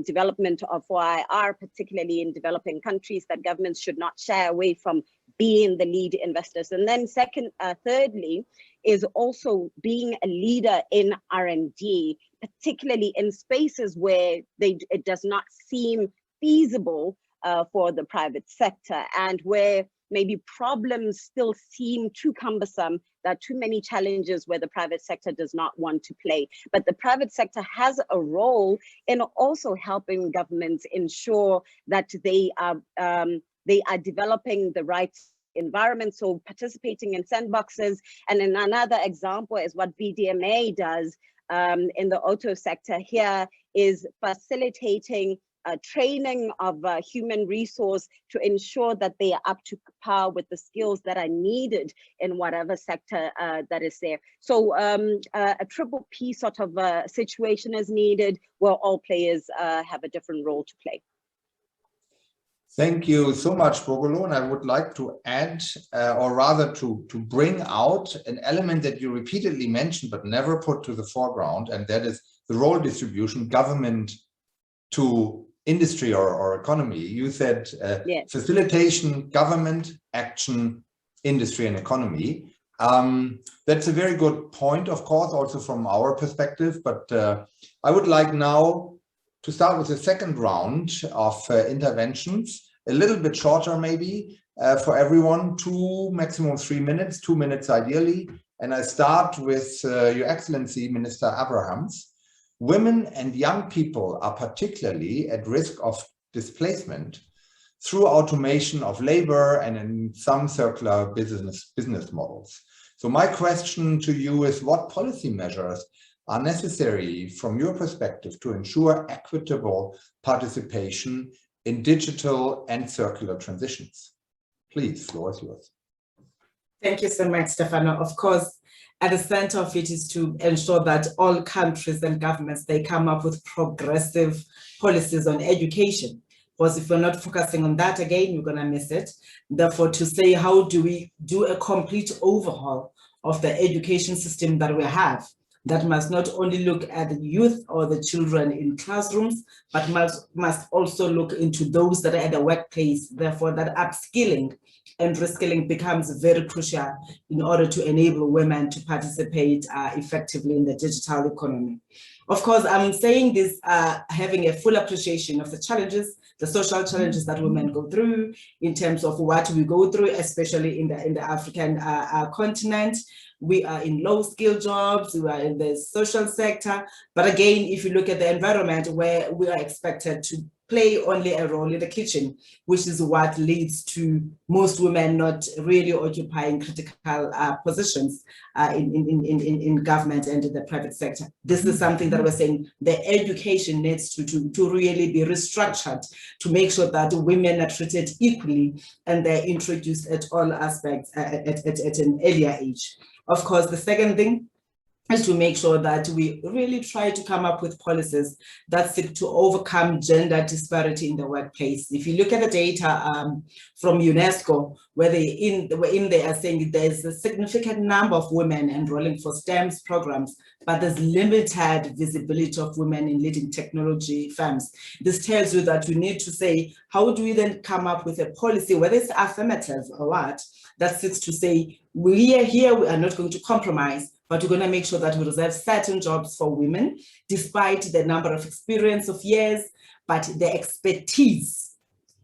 G: development of 4IR, particularly in developing countries, that governments should not shy away from being the lead investors. And then thirdly, is also being a leader in R&D, particularly in spaces where it does not seem feasible for the private sector, and where maybe problems still seem too cumbersome. There are too many challenges where the private sector does not want to play. But the private sector has a role in also helping governments ensure that they are developing the right environment, so participating in sandboxes. And in another example is what BDMA does in the auto sector here, is facilitating training of human resource to ensure that they are up to par with the skills that are needed in whatever sector that is there. So a triple P sort of situation is needed where all players have a different role to play.
A: Thank you so much, Bogolo. And I would like to add, or rather to bring out an element that you repeatedly mentioned, but never put to the foreground, and that is the role distribution, government to industry or economy. You said yes. Facilitation, government, action, industry and economy. That's a very good point, of course, also from our perspective, but I would like now to start with the second round of interventions, a little bit shorter maybe for everyone, maximum 3 minutes, 2 minutes ideally. And I start with Your Excellency, Minister Abrahams. Women and young people are particularly at risk of displacement through automation of labor and in some circular business models. So my question to you is, what policy measures are necessary from your perspective to ensure equitable participation in digital and circular transitions? Please, floor is yours.
D: Thank you so much, Stefano. Of course, at the center of it is to ensure that all countries and governments, they come up with progressive policies on education. Because if we're not focusing on that, again, you're going to miss it. Therefore, to say, how do we do a complete overhaul of the education system that we have, that must not only look at the youth or the children in classrooms, but must also look into those that are at the workplace. Therefore, that upskilling and reskilling becomes very crucial in order to enable women to participate effectively in the digital economy. Of course, I'm saying this having a full appreciation of the challenges, the social challenges that women go through in terms of what we go through, especially in the African continent. We are in low-skill jobs, we are in the social sector. But again, if you look at the environment where we are expected to play only a role in the kitchen, which is what leads to most women not really occupying critical positions in government and in the private sector. This is something that we're saying the education needs to really be restructured to make sure that women are treated equally and they're introduced at all aspects at an earlier age. Of course, the second thing is to make sure that we really try to come up with policies that seek to overcome gender disparity in the workplace. If you look at the data from UNESCO, where they are saying there's a significant number of women enrolling for STEM programs, but there's limited visibility of women in leading technology firms. This tells you that we need to say, how do we then come up with a policy, whether it's affirmative or what, that seeks to say, we are here, we are not going to compromise, but we're going to make sure that we reserve certain jobs for women, despite the number of experience of years, but the expertise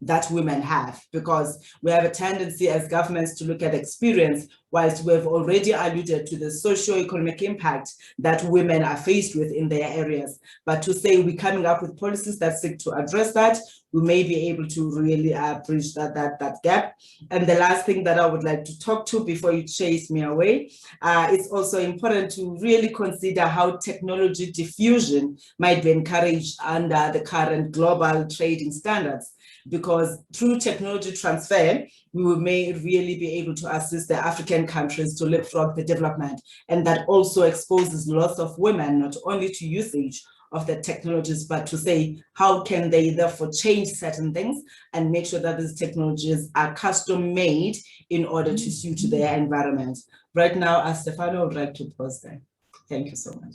D: that women have, because we have a tendency as governments to look at experience, whilst we've already alluded to the socio-economic impact that women are faced with in their areas. But to say we're coming up with policies that seek to address that, we may be able to really bridge that gap. And the last thing that I would like to talk to before you chase me away, it's also important to really consider how technology diffusion might be encouraged under the current global trading standards. Because through technology transfer, we may really be able to assist the African countries to leapfrog the development. And that also exposes lots of women, not only to usage of the technologies, but to say, how can they therefore change certain things and make sure that these technologies are custom made in order to suit their environment. Right now, as Stefano would like to pause there. Thank you so much.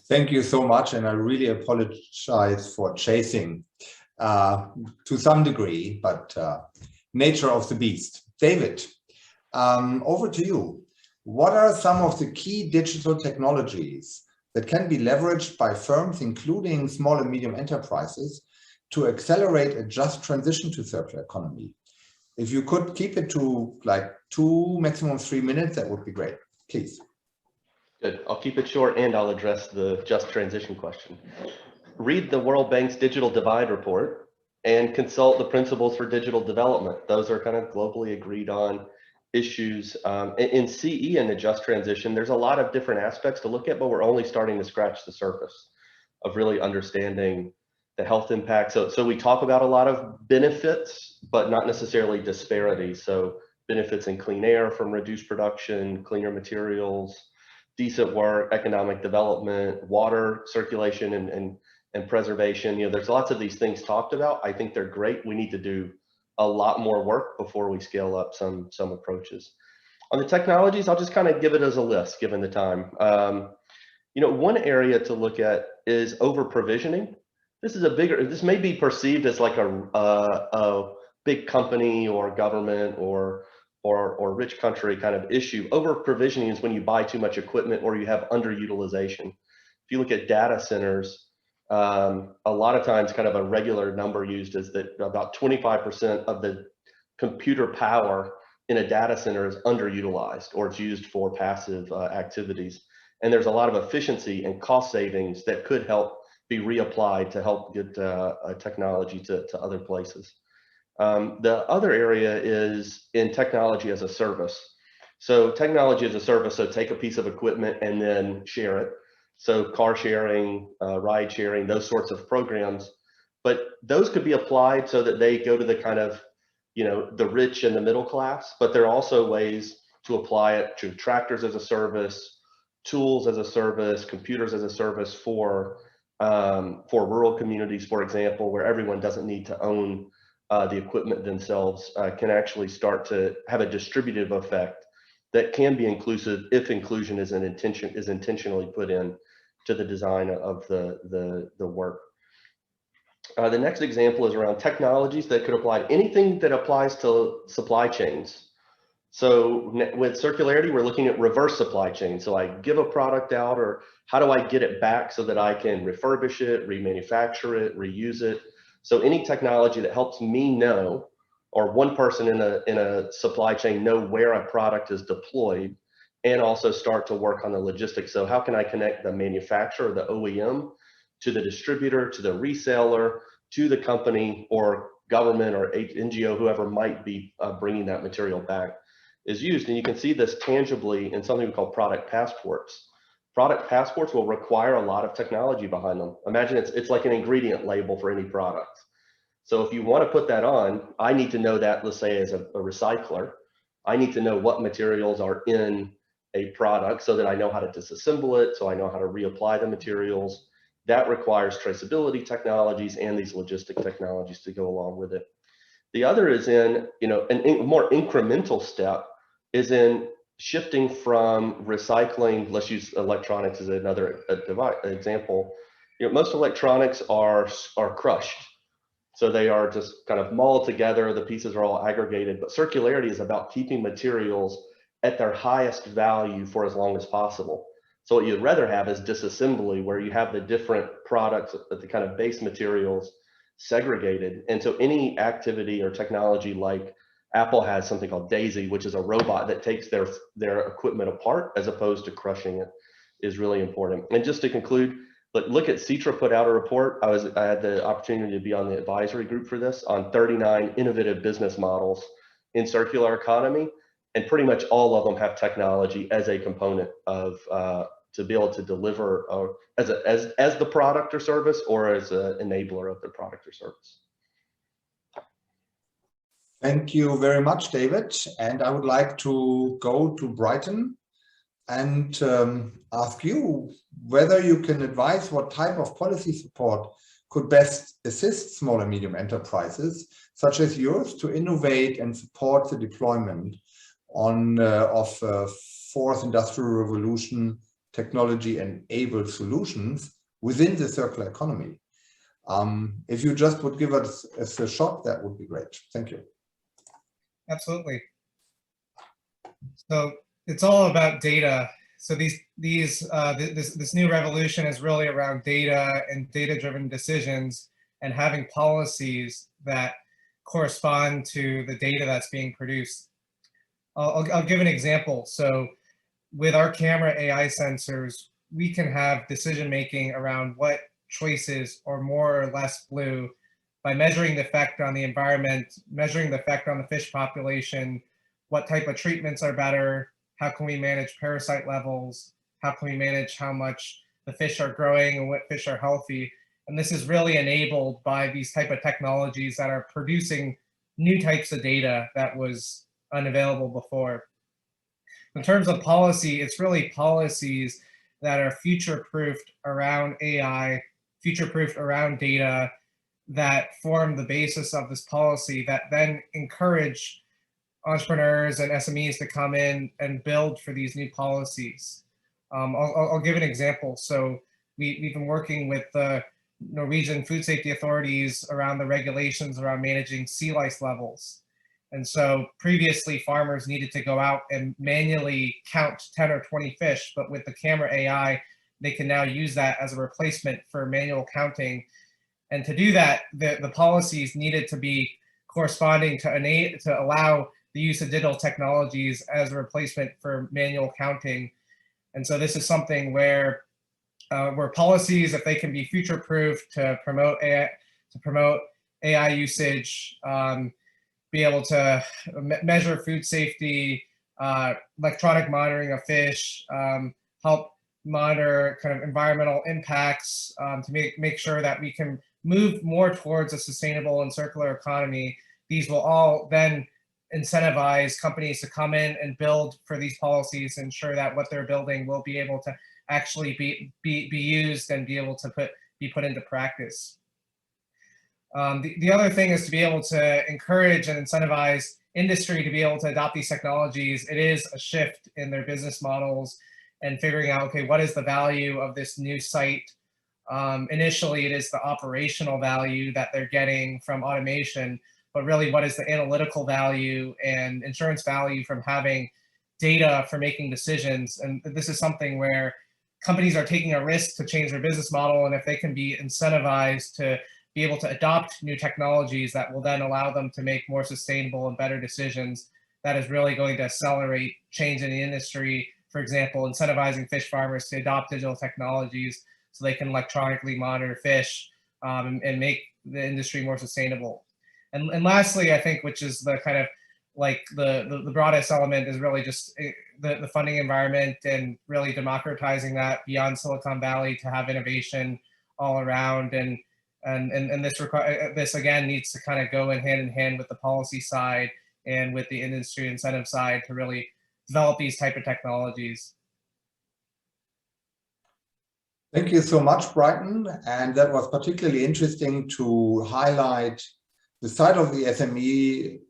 A: Thank you so much. And I really apologize for chasing to some degree, but nature of the beast. David, over to you. What are some of the key digital technologies that can be leveraged by firms, including small and medium enterprises, to accelerate a just transition to circular economy? If you could keep it to like 2, maximum 3 minutes, that would be great. Please.
E: Good. I'll keep it short and I'll address the just transition question. Read the World Bank's Digital Divide report and consult the Principles for Digital Development. Those are kind of globally agreed on issues. In CE and the just transition, there's a lot of different aspects to look at, but we're only starting to scratch the surface of really understanding the health impact. So we talk about a lot of benefits, but not necessarily disparities. So benefits in clean air from reduced production, cleaner materials, decent work, economic development, water circulation and preservation. You know, there's lots of these things talked about. I think they're great. We need to do a lot more work before we scale up some approaches. On the technologies, I'll just kind of give it as a list, given the time. You know, one area to look at is over provisioning. This may be perceived as like a big company or government or rich country kind of issue. Over provisioning is when you buy too much equipment or you have underutilization. If you look at data centers, a lot of times kind of a regular number used is that about 25% of the computer power in a data center is underutilized or it's used for passive activities. And there's a lot of efficiency and cost savings that could help be reapplied to help get technology to other places. The other area is in technology as a service. So technology as a service, so take a piece of equipment and then share it. So car sharing, ride sharing, those sorts of programs, but those could be applied so that they go to the kind of, the rich and the middle class, but there are also ways to apply it to tractors as a service, tools as a service, computers as a service for rural communities, for example, where everyone doesn't need to own the equipment themselves, can actually start to have a distributive effect that can be inclusive if inclusion is intentionally put in to the design of the work. The next example is around technologies that could apply to anything that applies to supply chains. So with circularity, we're looking at reverse supply chain. So I give a product out, or how do I get it back so that I can refurbish it, remanufacture it, reuse it? So any technology that helps me know, or one person in a supply chain know where a product is deployed, and also start to work on the logistics. So how can I connect the manufacturer, the OEM, to the distributor, to the reseller, to the company or government or NGO, whoever might be bringing that material back is used. And you can see this tangibly in something we call product passports. Product passports will require a lot of technology behind them. Imagine it's like an ingredient label for any product. So if you want to put that on, I need to know that, let's say as a recycler, I need to know what materials are in a product so that I know how to disassemble it, so I know how to reapply the materials. That requires traceability technologies and these logistic technologies to go along with it. The other is in, a more incremental step is in shifting from recycling. Let's use electronics as another example. Most electronics are crushed. So they are just kind of mauled together. The pieces are all aggregated, but circularity is about keeping materials at their highest value for as long as possible. So what you'd rather have is disassembly, where you have the different products, the kind of base materials segregated. And so any activity or technology, like Apple has something called Daisy, which is a robot that takes their equipment apart as opposed to crushing it, is really important. And just to conclude, look at Citra put out a report. I had the opportunity to be on the advisory group for this, on 39 innovative business models in circular economy, and pretty much all of them have technology as a component of to be able to deliver as the product or service, or as an enabler of the product or service.
A: Thank you very much, David. And I would like to go to Brighton and ask you whether you can advise what type of policy support could best assist small and medium enterprises such as yours to innovate and support the deployment of fourth industrial revolution technology-enabled solutions within the circular economy. If you just would give us a shot, that would be great. Thank you.
F: Absolutely. So it's all about data. So this new revolution is really around data and data-driven decisions, and having policies that correspond to the data that's being produced. I'll give an example. So with our camera AI sensors, we can have decision-making around what choices are more or less blue by measuring the effect on the environment, measuring the effect on the fish population, what type of treatments are better, how can we manage parasite levels, how can we manage how much the fish are growing and what fish are healthy. And this is really enabled by these type of technologies that are producing new types of data that was unavailable before. In terms of policy, it's really policies that are future-proofed around AI, future-proofed around data, that form the basis of this policy, that then encourage entrepreneurs and SMEs to come in and build for these new policies. I'll give an example. So we've been working with the Norwegian food safety authorities around the regulations around managing sea lice levels. And so previously farmers needed to go out and manually count 10 or 20 fish, but with the camera AI, they can now use that as a replacement for manual counting. And to do that, the policies needed to be corresponding to allow the use of digital technologies as a replacement for manual counting. And so this is something where policies, if they can be future-proof to promote AI usage, be able to measure food safety, electronic monitoring of fish, help monitor kind of environmental impacts to make sure that we can move more towards a sustainable and circular economy. These will all then incentivize companies to come in and build for these policies, ensure that what they're building will be able to actually be used and be able to be put into practice. The other thing is to be able to encourage and incentivize industry to be able to adopt these technologies. It is a shift in their business models and figuring out, okay, what is the value of this new site? Initially, it is the operational value that they're getting from automation, but really what is the analytical value and insurance value from having data for making decisions? And this is something where companies are taking a risk to change their business model, and if they can be incentivized to be able to adopt new technologies that will then allow them to make more sustainable and better decisions, that is really going to accelerate change in the industry. For example, incentivizing fish farmers to adopt digital technologies so they can electronically monitor fish and make the industry more sustainable. And lastly, I think, which is the kind of like the broadest element, is really just the funding environment and really democratizing that beyond Silicon Valley to have innovation all around. And this again needs to kind of go hand in hand with the policy side and with the industry incentive side to really develop these type of technologies.
A: Thank you so much, Brighton. And that was particularly interesting to highlight the side of the SME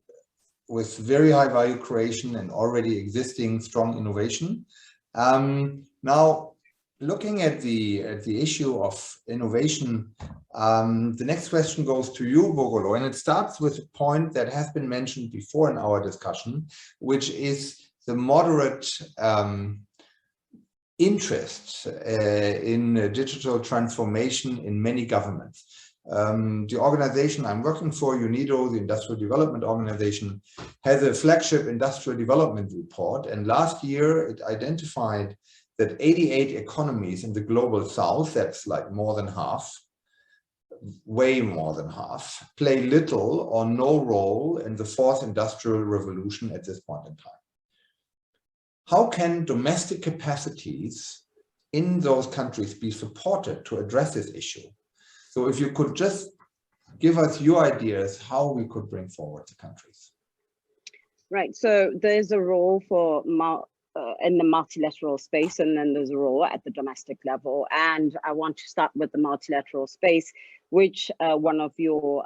A: with very high value creation and already existing strong innovation. Now, looking at the issue of innovation, the next question goes to you, Bogolo, and it starts with a point that has been mentioned before in our discussion, which is the moderate interest in digital transformation in many governments. The organization I'm working for, UNIDO, the Industrial Development Organization, has a flagship industrial development report, and last year it identified that 88 economies in the global south, that's like more than half, way more than half, play little or no role in the fourth industrial revolution at this point in time. How can domestic capacities in those countries be supported to address this issue? So if you could just give us your ideas how we could bring forward the countries.
G: Right, so there's a role for in the multilateral space, and then there's a role at the domestic level. And I want to start with the multilateral space, which one of your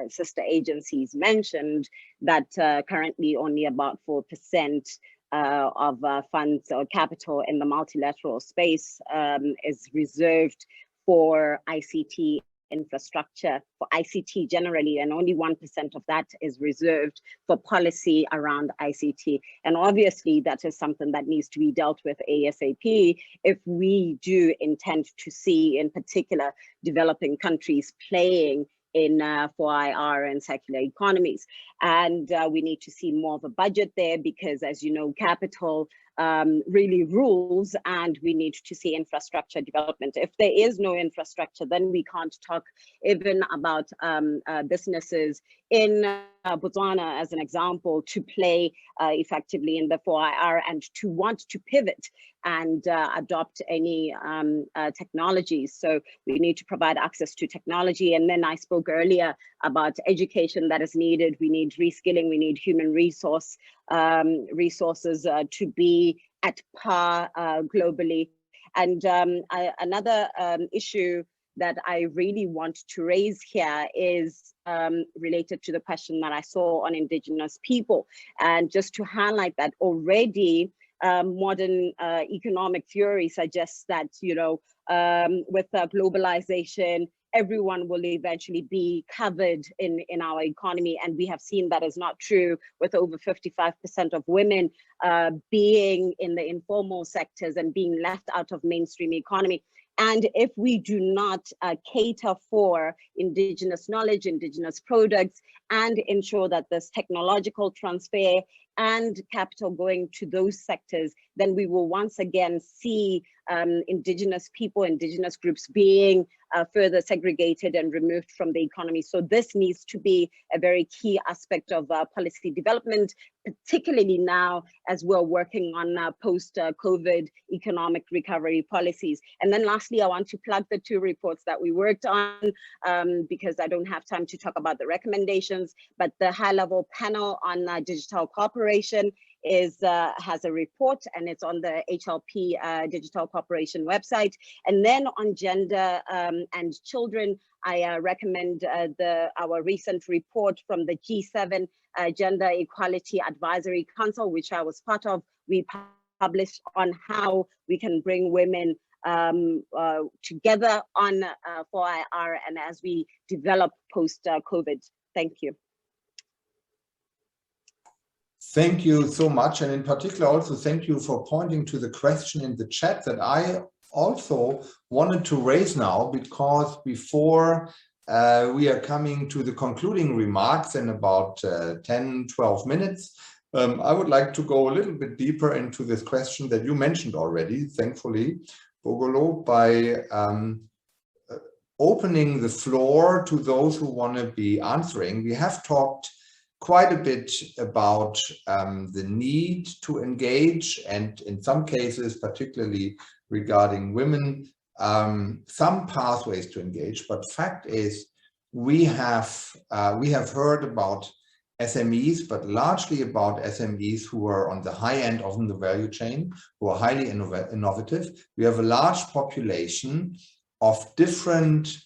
G: sister agencies mentioned that currently only about 4% of funds or capital in the multilateral space is reserved for ICT infrastructure, for ICT generally, and only 1% of that is reserved for policy around ICT. And obviously that is something that needs to be dealt with ASAP if we do intend to see, in particular, developing countries playing in 4IR and circular economies. And we need to see more of a budget there because, as you know, capital really rules, and we need to see infrastructure development. If there is no infrastructure, then we can't talk even about businesses in Botswana, as an example, to play effectively in the 4IR and to want to pivot and adopt any technologies. So we need to provide access to technology. And then I spoke earlier about education that is needed. We need reskilling, we need human resources to be at par globally. And another issue that I really want to raise here is related to the question that I saw on Indigenous people. And just to highlight that already, modern economic theory suggests that, you know, with globalization, everyone will eventually be covered in our economy. And we have seen that is not true, with over 55% of women being in the informal sectors and being left out of mainstream economy. And if we do not cater for Indigenous knowledge, Indigenous products, and ensure that this technological transfer and capital going to those sectors, then we will once again see indigenous people, indigenous groups being further segregated and removed from the economy. So this needs to be a very key aspect of policy development, particularly now as we're working on post-COVID economic recovery policies. And then lastly, I want to plug the 2 reports that we worked on because I don't have time to talk about the recommendations, but the high-level panel on digital cooperation has a report, and it's on the HLP Digital Cooperation website. And then on gender and children, I recommend our recent report from the G7 Gender Equality Advisory Council, which I was part of. We published on how we can bring women together on 4IR and as we develop post-COVID. Thank you.
A: Thank you so much. And in particular, also thank you for pointing to the question in the chat that I also wanted to raise now, because before we are coming to the concluding remarks in about 10, 12 minutes, I would like to go a little bit deeper into this question that you mentioned already, thankfully, Bogolo, by opening the floor to those who want to be answering. We have talked quite a bit about the need to engage, and in some cases, particularly regarding women, some pathways to engage. But fact is, we have heard about SMEs, but largely about SMEs who are on the high end of the value chain, who are highly innovative. We have a large population of different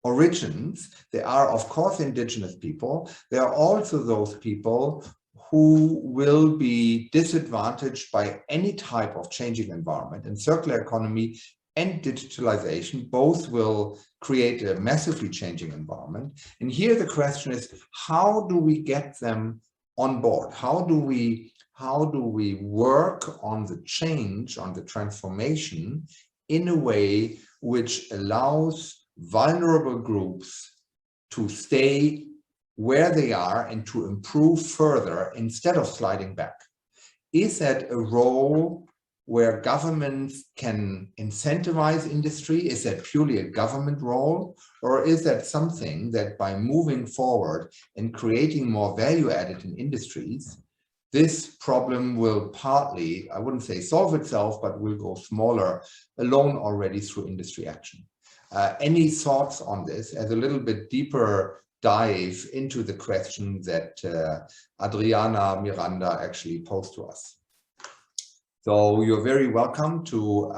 A: origins. There are, of course, indigenous people. There are also those people who will be disadvantaged by any type of changing environment. And circular economy and digitalization both will create a massively changing environment. And here the question is, how do we get them on board? How do we work on the change, on the transformation in a way which allows vulnerable groups to stay where they are and to improve further instead of sliding back? Is that a role where governments can incentivize industry? Is that purely a government role? Or is that something that by moving forward and creating more value added in industries, this problem will partly, I wouldn't say solve itself, but will go smaller alone already through industry action? Any thoughts on this as a little bit deeper dive into the question that Adriana Miranda actually posed to us? So you're very welcome to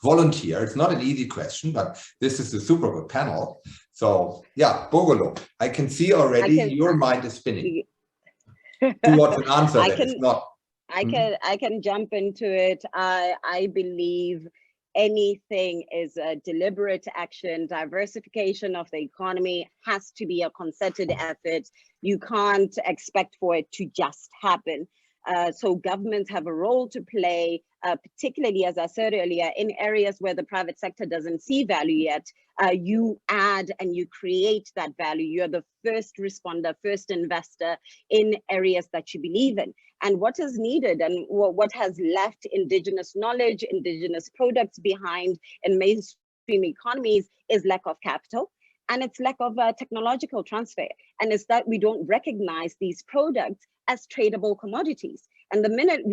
A: volunteer. It's not an easy question, but this is a super good panel. So yeah, Bogolo, I can see already your mind is spinning. Towards an answer that is not.
G: I can jump into it. I believe anything is a deliberate action. Diversification of the economy has to be a concerted effort. You can't expect for it to just happen. So governments have a role to play, particularly, as I said earlier, in areas where the private sector doesn't see value yet. You add and you create that value. You're the first responder, first investor in areas that you believe in. And what is needed and what has left indigenous knowledge, indigenous products behind in mainstream economies is lack of capital. And it's lack of technological transfer. And it's that we don't recognize these products as tradable commodities. And the moment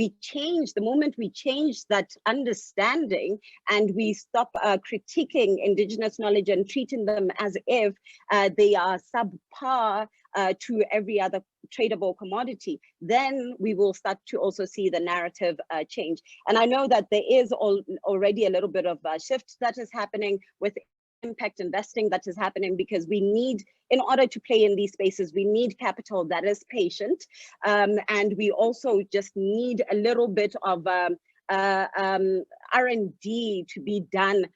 G: we change that understanding and we stop critiquing indigenous knowledge and treating them as if they are subpar to every other tradable commodity, then we will start to also see the narrative change. And I know that there is already a little bit of a shift that is happening with impact investing that is happening, because we need, in order to play in these spaces, we need capital that is patient, and we also just need a little bit of R&D to be done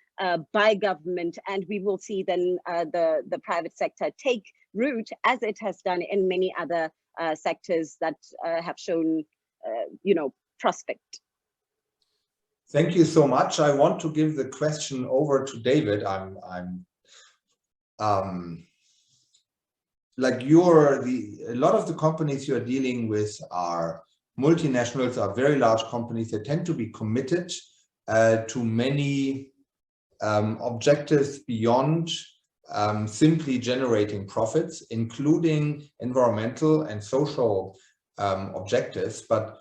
G: by government, and we will see then the private sector take root as it has done in many other sectors that have shown prospect.
A: Thank you so much. I want to give the question over to David. like a lot of the companies you're dealing with are multinationals, are very large companies. They tend to be committed to many objectives beyond simply generating profits, including environmental and social objectives. But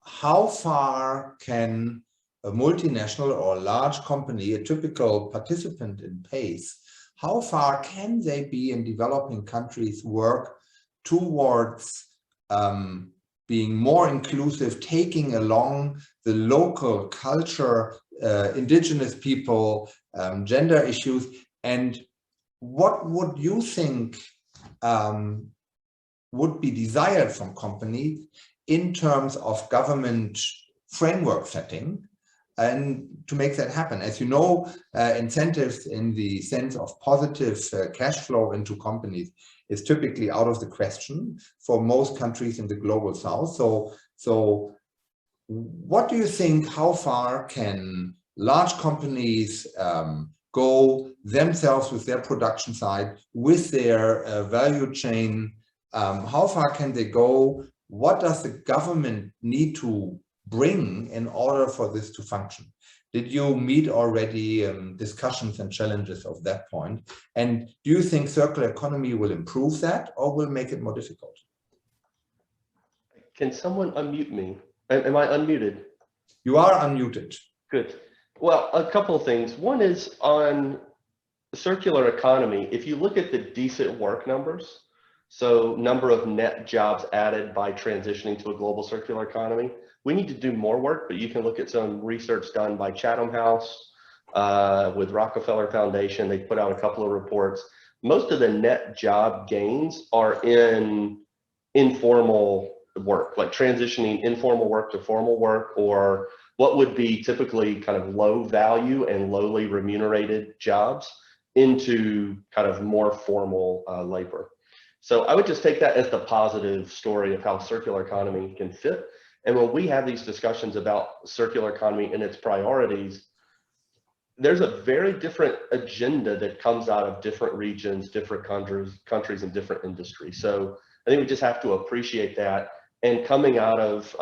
A: how far can a multinational or a large company, a typical participant in PACE, how far can they be in developing countries work towards being more inclusive, taking along the local culture, indigenous people, gender issues? And what would you think would be desired from companies in terms of government framework setting and to make that happen? As you know, incentives in the sense of positive cash flow into companies is typically out of the question for most countries in the global south. So what do you think, how far can large companies go themselves with their production side, with their value chain? How far can they go? What does the government need to bring in order for this to function? Did you meet already discussions and challenges of that point? And do you think circular economy will improve that or will make it more difficult?
E: Can someone unmute me? Am I unmuted?
A: You are unmuted.
E: Good. Well, a couple of things. One is on circular economy. If you look at the decent work numbers, so number of net jobs added by transitioning to a global circular economy, we need to do more work, but you can look at some research done by Chatham House with Rockefeller Foundation. They put out a couple of reports. Most of the net job gains are in informal work, like transitioning informal work to formal work, or what would be typically kind of low value and lowly remunerated jobs into kind of more formal labor. So I would just take that as the positive story of how circular economy can fit. And when we have these discussions about circular economy and its priorities, there's a very different agenda that comes out of different regions, different countries and different industries. So I think we just have to appreciate that. And coming out of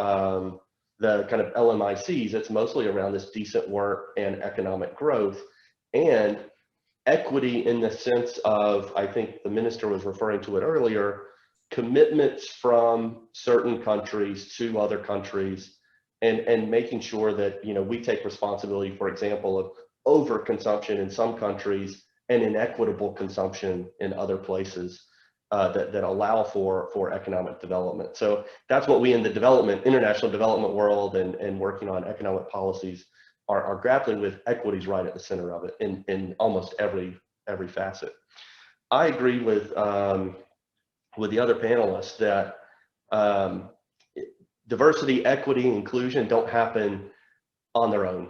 E: the kind of LMICs, it's mostly around this decent work and economic growth and equity in the sense of, I think the minister was referring to it earlier, commitments from certain countries to other countries, and making sure that, you know, we take responsibility, for example, of overconsumption in some countries and inequitable consumption in other places that allow for economic development. So that's what we in the international development world and working on economic policies are grappling with. Equities right at the center of it in almost every facet. I agree with the other panelists that diversity, equity, inclusion don't happen on their own.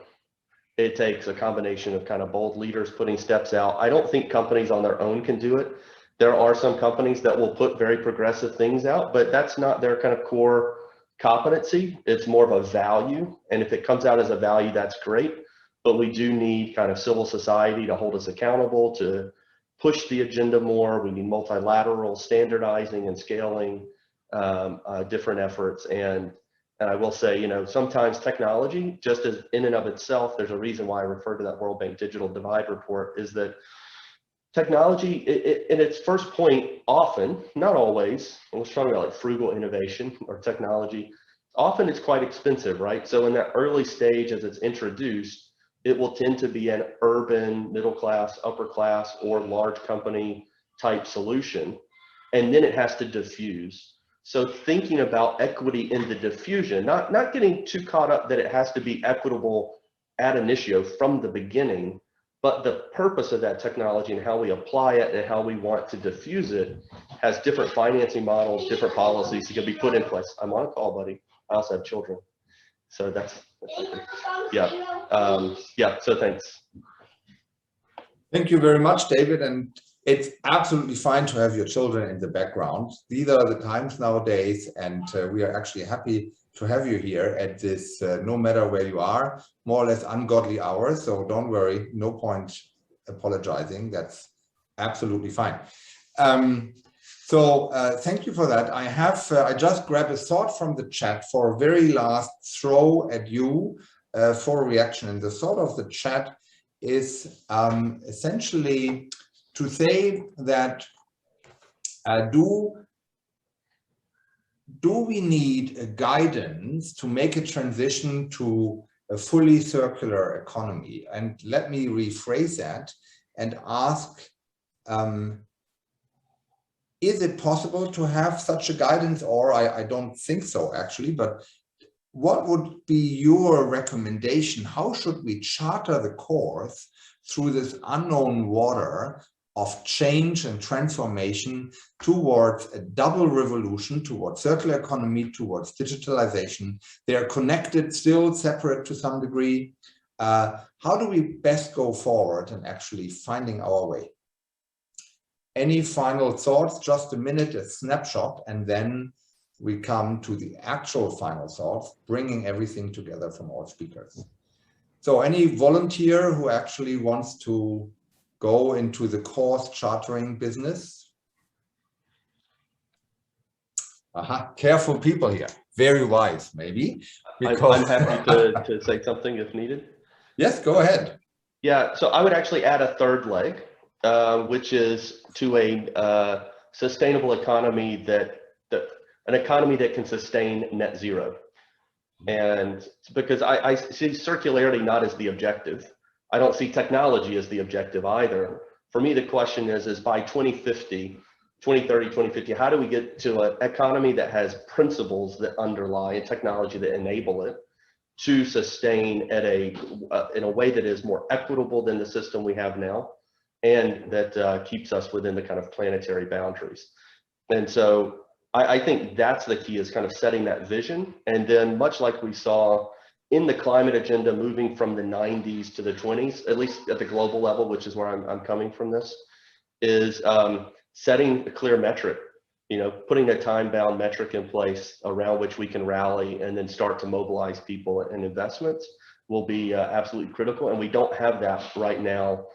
E: It takes a combination of kind of bold leaders putting steps out. I don't think companies on their own can do it. There are some companies that will put very progressive things out, but that's not their kind of core competency. It's more of a value. And if it comes out as a value, that's great. But we do need kind of civil society to hold us accountable, to push the agenda more. We need multilateral standardizing and scaling different efforts. And I will say, you know, sometimes technology, just as in and of itself, there's a reason why I refer to that World Bank Digital Divide report, is that technology, in its first point, often, not always, and we're talking about like frugal innovation or technology, often it's quite expensive, right? So in that early stage, as it's introduced, it will tend to be an urban, middle class, upper class, or large company type solution. And then it has to diffuse. So thinking about equity in the diffusion, not getting too caught up that it has to be equitable ad initio from the beginning, but the purpose of that technology and how we apply it and how we want to diffuse it has different financing models, different policies that can be put in place. I'm on a call, buddy. I also have children. So that's yeah, so thanks.
A: Thank you very much, David. And it's absolutely fine to have your children in the background. These are the times nowadays, and we are actually happy to have you here at this, no matter where you are, more or less ungodly hour. So don't worry, no point apologizing. That's absolutely fine. So thank you for that. I just grabbed a thought from the chat for a very last throw at you for a reaction. And the thought of the chat is essentially to say that do we need a guidance to make a transition to a fully circular economy? And let me rephrase that and ask, is it possible to have such a guidance? Or I don't think so, actually, but what would be your recommendation? How should we charter the course through this unknown water of change and transformation towards a double revolution, towards circular economy, towards digitalization? They are connected, still separate to some degree. How do we best go forward and actually finding our way? Any final thoughts? Just a minute, a snapshot, and then we come to the actual final thoughts, bringing everything together from all speakers. So any volunteer who actually wants to go into the course chartering business? Careful people here, very wise maybe.
E: I'm happy to say something if needed.
A: Yes, go ahead.
E: Yeah, so I would actually add a third leg, which is to a sustainable economy an economy that can sustain net zero. And because I see circularity not as the objective. I don't see technology as the objective either. For me, the question is by 2030, 2050, how do we get to an economy that has principles that underlie and technology that enable it to sustain in a way that is more equitable than the system we have now, and that keeps us within the kind of planetary boundaries. And so I think that's the key, is kind of setting that vision. And then much like we saw in the climate agenda moving from the 90s to the 20s, at least at the global level, which is where I'm coming from this, is setting a clear metric, putting a time-bound metric in place around which we can rally and then start to mobilize people and investments will be absolutely critical. And we don't have that right now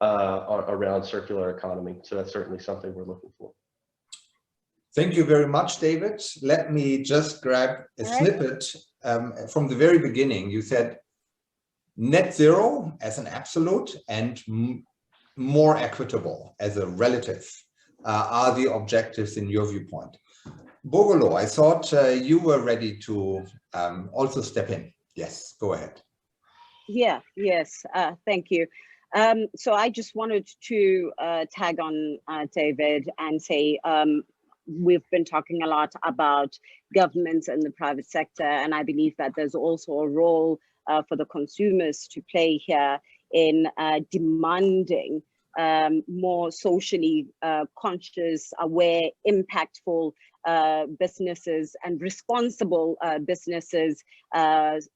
E: around circular economy. So that's certainly something we're looking for.
A: Thank you very much, David. Let me just grab a snippet from the very beginning. You said net zero as an absolute and more equitable as a relative are the objectives in your viewpoint. Bogolo, I thought you were ready to also step in. Yes, go ahead.
G: Yeah, yes, thank you. So I just wanted to tag on David and say, we've been talking a lot about governments and the private sector, and I believe that there's also a role for the consumers to play here in demanding more socially conscious, aware, impactful businesses and responsible businesses,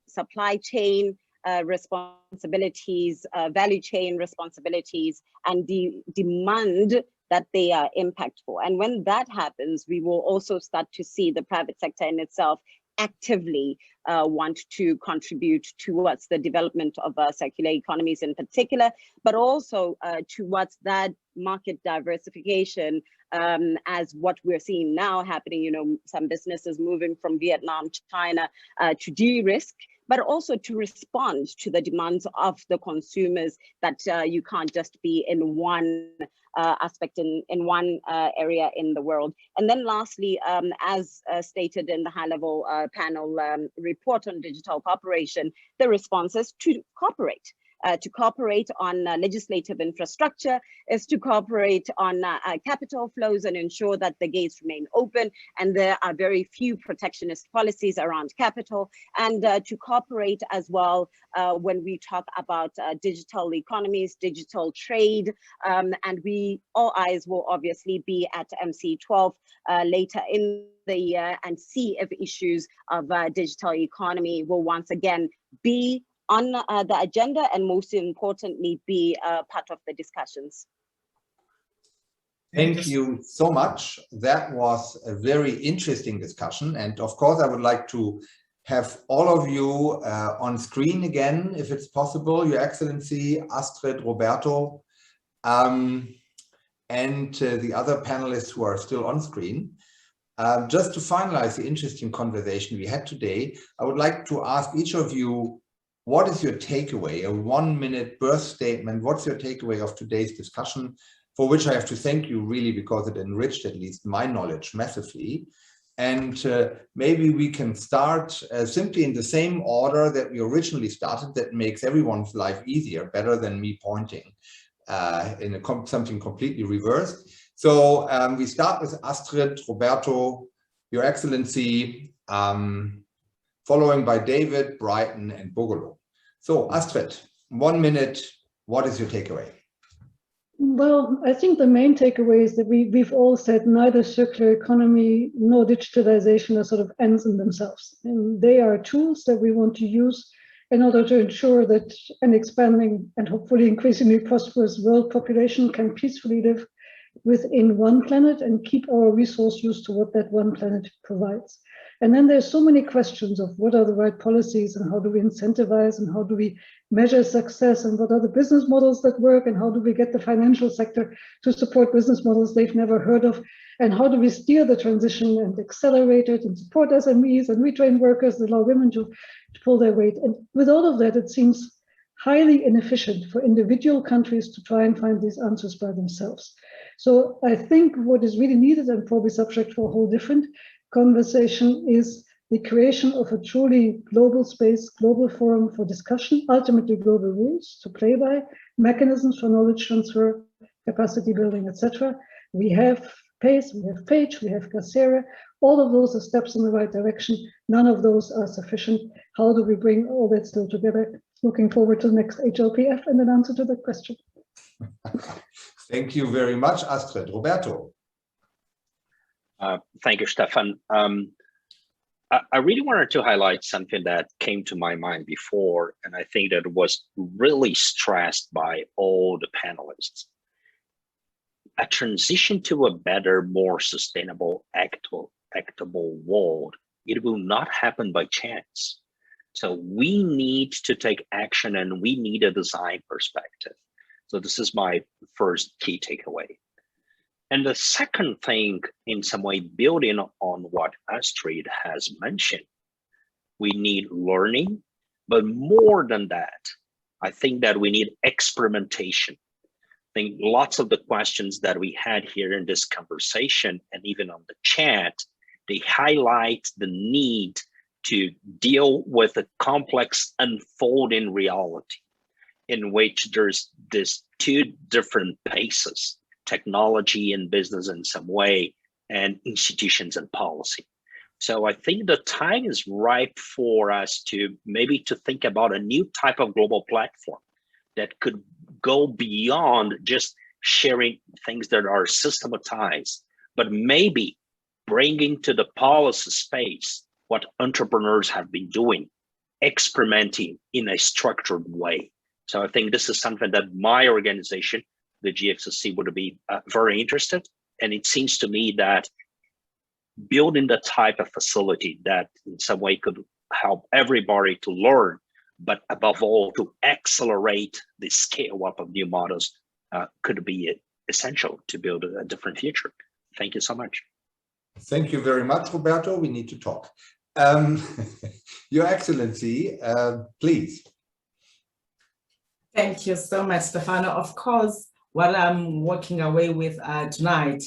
G: supply chain responsibilities, value chain responsibilities, and demand that they are impactful. And when that happens, we will also start to see the private sector in itself actively want to contribute towards the development of circular economies in particular, but also towards that market diversification, as what we're seeing now happening, some businesses moving from Vietnam, China to de-risk, but also to respond to the demands of the consumers, that you can't just be in one aspect in one area in the world. And then lastly, as stated in the high-level panel report on digital cooperation, the response is to cooperate. To cooperate on legislative infrastructure, is to cooperate on capital flows and ensure that the gates remain open and there are very few protectionist policies around capital, and to cooperate as well when we talk about digital economies, digital trade, and all eyes will obviously be at MC12 later in the year, and see if issues of digital economy will once again be on the agenda, and most importantly, be part of the discussions.
A: Thank you so much. That was a very interesting discussion. And of course, I would like to have all of you on screen again, if it's possible, Your Excellency, Astrid, Roberto. and the other panelists who are still on screen. Just to finalize the interesting conversation we had today, I would like to ask each of you, what is your takeaway, a 1-minute burst statement? What's your takeaway of today's discussion, for which I have to thank you really, because it enriched at least my knowledge massively. And maybe we can start simply in the same order that we originally started, that makes everyone's life easier, better than me pointing in something completely reversed. So we start with Astrid, Roberto, Your Excellency, following by David, Brighton, and Bogolo. So Astrid, 1 minute, what is your takeaway?
B: Well, I think the main takeaway is that we've all said neither circular economy nor digitalization are sort of ends in themselves. And they are tools that we want to use in order to ensure that an expanding and hopefully increasingly prosperous world population can peacefully live within one planet and keep our resource use to what that one planet provides. And then there's so many questions of what are the right policies and how do we incentivize and how do we measure success and what are the business models that work and how do we get the financial sector to support business models they've never heard of, and how do we steer the transition and accelerate it and support SMEs and retrain workers and allow women to pull their weight. And with all of that, it seems highly inefficient for individual countries to try and find these answers by themselves. So I think what is really needed, and probably subject for a whole different conversation, is the creation of a truly global space, global forum for discussion, ultimately global rules to play by, mechanisms for knowledge transfer, capacity building, etc. We have PACE, we have PAGE, we have GACERA. All of those are steps in the right direction. None of those are sufficient. How do we bring all that still together? Looking forward to the next HLPF and an answer to that question.
A: Thank you very much, Astrid. Roberto.
C: Thank you, Stefan. I really wanted to highlight something that came to my mind before, and I think that was really stressed by all the panelists. A transition to a better, more sustainable, actable world, it will not happen by chance. So we need to take action and we need a design perspective. So this is my first key takeaway. And the second thing, in some way, building on what Astrid has mentioned, we need learning, but more than that, I think that we need experimentation. I think lots of the questions that we had here in this conversation and even on the chat, they highlight the need to deal with a complex unfolding reality in which there's these two different paces, technology and business in some way, and institutions and policy. So I think the time is ripe for us to maybe to think about a new type of global platform that could go beyond just sharing things that are systematized, but maybe bringing to the policy space what entrepreneurs have been doing, experimenting in a structured way. So I think this is something that my organization, the GXSC, would be very interested. And it seems to me that building the type of facility that in some way could help everybody to learn, but above all, to accelerate the scale up of new models could be essential to build a different future. Thank you so much.
A: Thank you very much, Roberto. We need to talk. Your Excellency, please.
D: Thank you so much, Stefano. Of course, what I'm walking away with tonight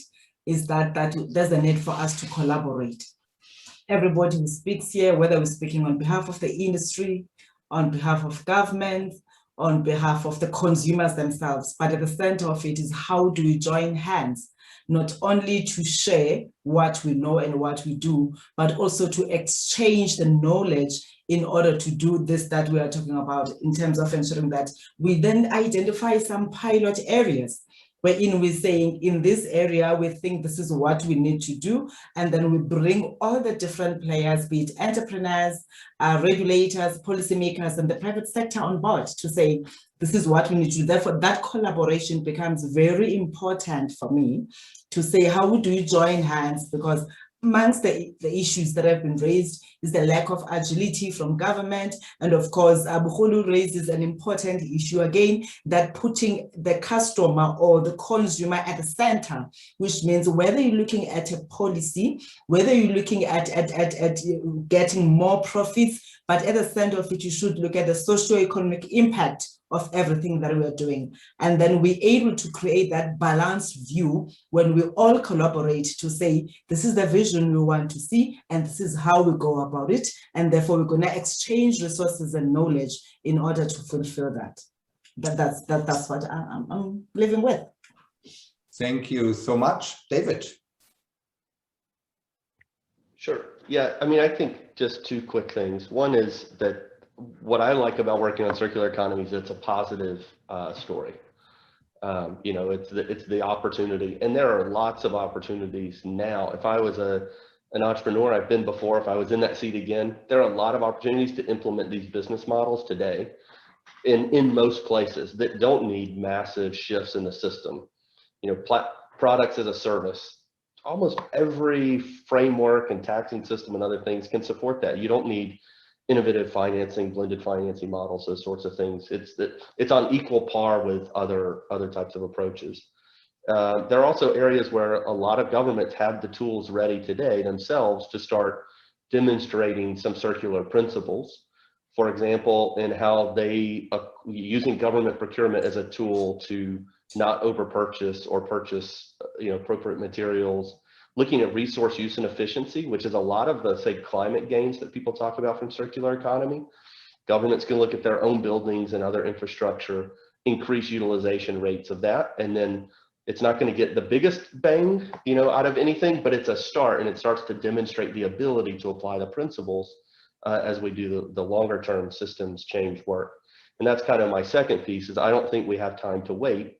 D: is that there's a need for us to collaborate. Everybody who speaks here, whether we're speaking on behalf of the industry, on behalf of government, on behalf of the consumers themselves, but at the center of it is how do we join hands, not only to share what we know and what we do, but also to exchange the knowledge in order to do this that we are talking about, in terms of ensuring that we then identify some pilot areas wherein we're saying in this area, we think this is what we need to do. And then we bring all the different players, be it entrepreneurs, regulators, policymakers, and the private sector on board to say, this is what we need to do. Therefore, that collaboration becomes very important for me to say, how do we join hands? Because amongst the issues that have been raised is the lack of agility from government. And of course, Bugolo raises an important issue again, that putting the customer or the consumer at the center, which means whether you're looking at a policy, whether you're looking at getting more profits, but at the center of it, you should look at the socio-economic impact of everything that we're doing. And then we're able to create that balanced view when we all collaborate to say, this is the vision we want to see, and this is how we go about it. And therefore, we're going to exchange resources and knowledge in order to fulfill that. That's what I'm living with.
A: Thank you so much. David.
E: Sure. Yeah, I mean, I think just two quick things. One is that what I like about working on circular economies, it's a positive story. You know, it's the opportunity, and there are lots of opportunities now. If I was an entrepreneur, I've been before, if I was in that seat again, there are a lot of opportunities to implement these business models today in most places that don't need massive shifts in the system. You know, products as a service. Almost every framework and taxing system and other things can support that. You don't need innovative financing, blended financing models, those sorts of things. It's on equal par with other types of approaches. There are also areas where a lot of governments have the tools ready today themselves to start demonstrating some circular principles. For example, in how they using government procurement as a tool to not over-purchase or purchase appropriate materials, looking at resource use and efficiency, which is a lot of the, say, climate gains that people talk about from circular economy. Governments can look at their own buildings and other infrastructure, increase utilization rates of that, and then it's not going to get the biggest bang, out of anything, but it's a start, and it starts to demonstrate the ability to apply the principles as we do the longer term systems change work. And that's kind of my second piece, is I don't think we have time to wait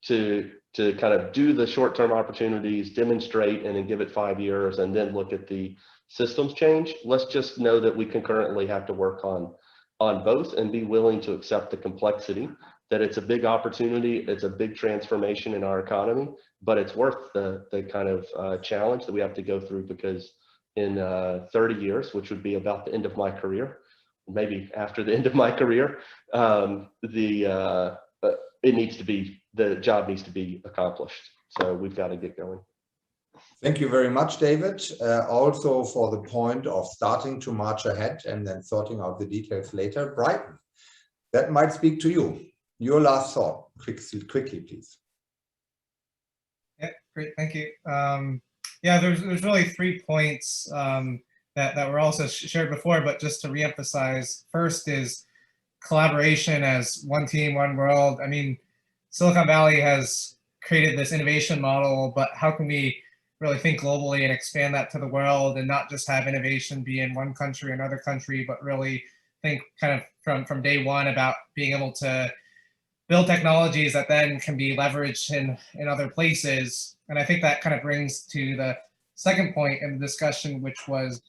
E: to kind of do the short-term opportunities, demonstrate, and then give it 5 years, and then look at the systems change. Let's just know that we concurrently have to work on both and be willing to accept the complexity, that it's a big opportunity, it's a big transformation in our economy, but it's worth the kind of challenge that we have to go through, because in 30 years, which would be about the end of my career, maybe after the end of my career, the job needs to be accomplished. So we've got to get going.
A: Thank you very much, David. Also for the point of starting to march ahead and then sorting out the details later. Brighton, that might speak to you. Your last thought, quickly, please.
F: Yeah, great, thank you. Yeah, there's really 3 points that were also shared before, but just to reemphasize, first is collaboration as one team, one world. I mean, Silicon Valley has created this innovation model, but how can we really think globally and expand that to the world, and not just have innovation be in one country or another country, but really think kind of from day one about being able to build technologies that then can be leveraged in other places. And I think that kind of brings to the second point in the discussion, which was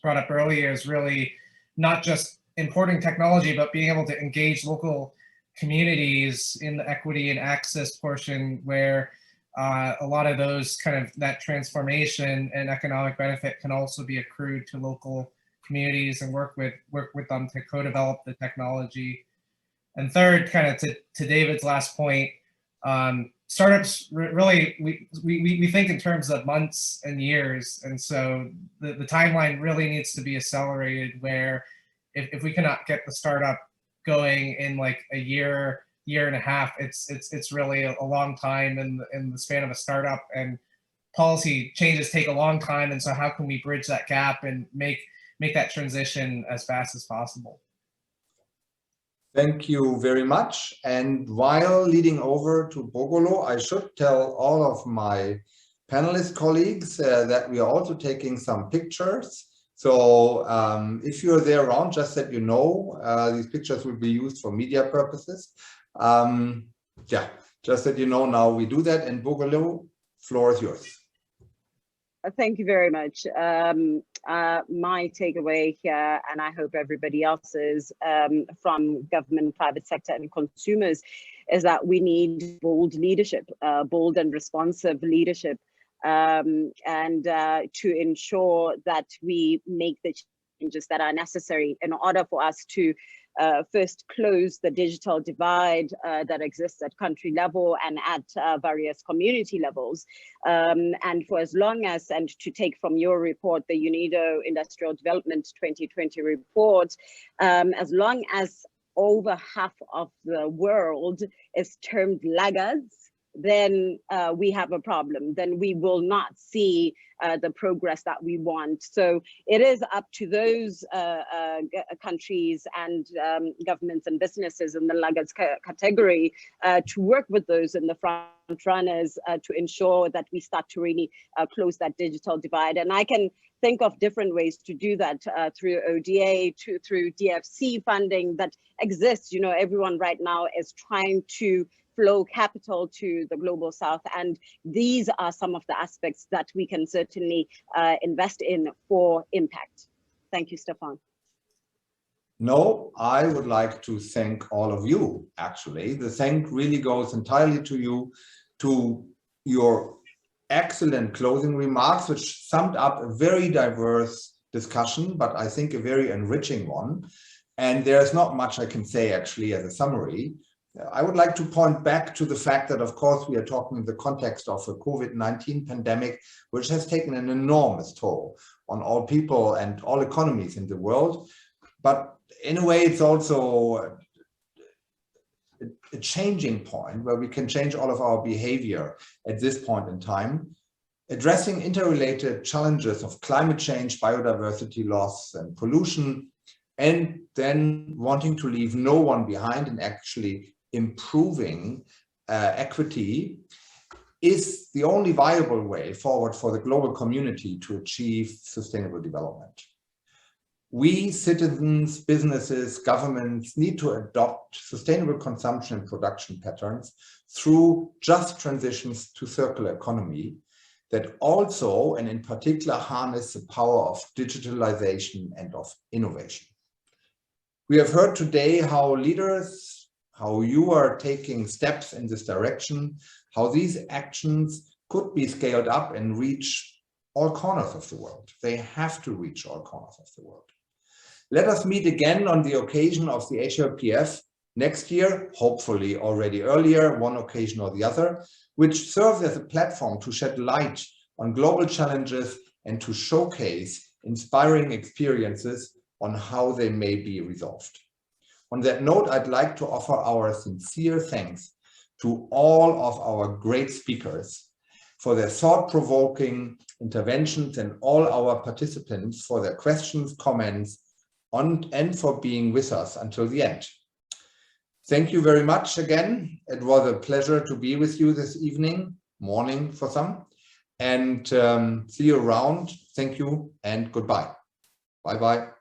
F: brought up earlier, is really not just importing technology, but being able to engage local communities in the equity and access portion, where a lot of those that transformation and economic benefit can also be accrued to local communities, and work with them to co-develop the technology. And third, kind of to David's last point, startups really, we think in terms of months and years, and so the timeline really needs to be accelerated, where if we cannot get the startup going in like a year and a half, it's really a long time in the span of a startup, and policy changes take a long time. And so how can we bridge that gap and make that transition as fast as possible?
A: Thank you very much. And while leading over to Bogolo, I should tell all of my panelist colleagues that we are also taking some pictures. So if you're there around, just that you know, these pictures will be used for media purposes. Yeah, just that you know now we do that. And Bogolo, floor is yours.
G: Thank you very much. My takeaway here, and I hope everybody else's, from government, private sector, and consumers, is that we need bold leadership, bold and responsive leadership and to ensure that we make the changes that are necessary in order for us to first close the digital divide that exists at country level and at various community levels. And for as long as, and to take from your report, the UNIDO Industrial Development 2020 report, as long as over half of the world is termed laggards, then we have a problem. Then we will not see the progress that we want. So it is up to those countries and governments and businesses in the laggards category to work with those in the front runners to ensure that we start to really close that digital divide. And I can think of different ways to do that through ODA, through DFC funding that exists. You know, everyone right now is trying to flow capital to the global south, and these are some of the aspects that we can certainly invest in for impact. Thank you, Stefan.
A: No, I would like to thank all of you, actually. The thank really goes entirely to you, to your excellent closing remarks, which summed up a very diverse discussion, but I think a very enriching one. And there's not much I can say, actually, as a summary. I would like to point back to the fact that, of course, we are talking in the context of a COVID-19 pandemic, which has taken an enormous toll on all people and all economies in the world. But in a way, it's also a changing point where we can change all of our behavior at this point in time, addressing interrelated challenges of climate change, biodiversity loss, and pollution, and then wanting to leave no one behind and actually improving equity is the only viable way forward for the global community to achieve sustainable development. We, citizens, businesses, governments, need to adopt sustainable consumption and production patterns through just transitions to circular economy that also, and in particular, harness the power of digitalization and of innovation. We have heard today how leaders, how you are taking steps in this direction, how these actions could be scaled up and reach all corners of the world. They have to reach all corners of the world. Let us meet again on the occasion of the HLPF next year, hopefully already earlier, one occasion or the other, which serves as a platform to shed light on global challenges and to showcase inspiring experiences on how they may be resolved. On that note, I'd like to offer our sincere thanks to all of our great speakers for their thought-provoking interventions and all our participants for their questions, comments, and for being with us until the end. Thank you very much again. It was a pleasure to be with you this evening, morning for some, and see you around. Thank you and goodbye. Bye-bye.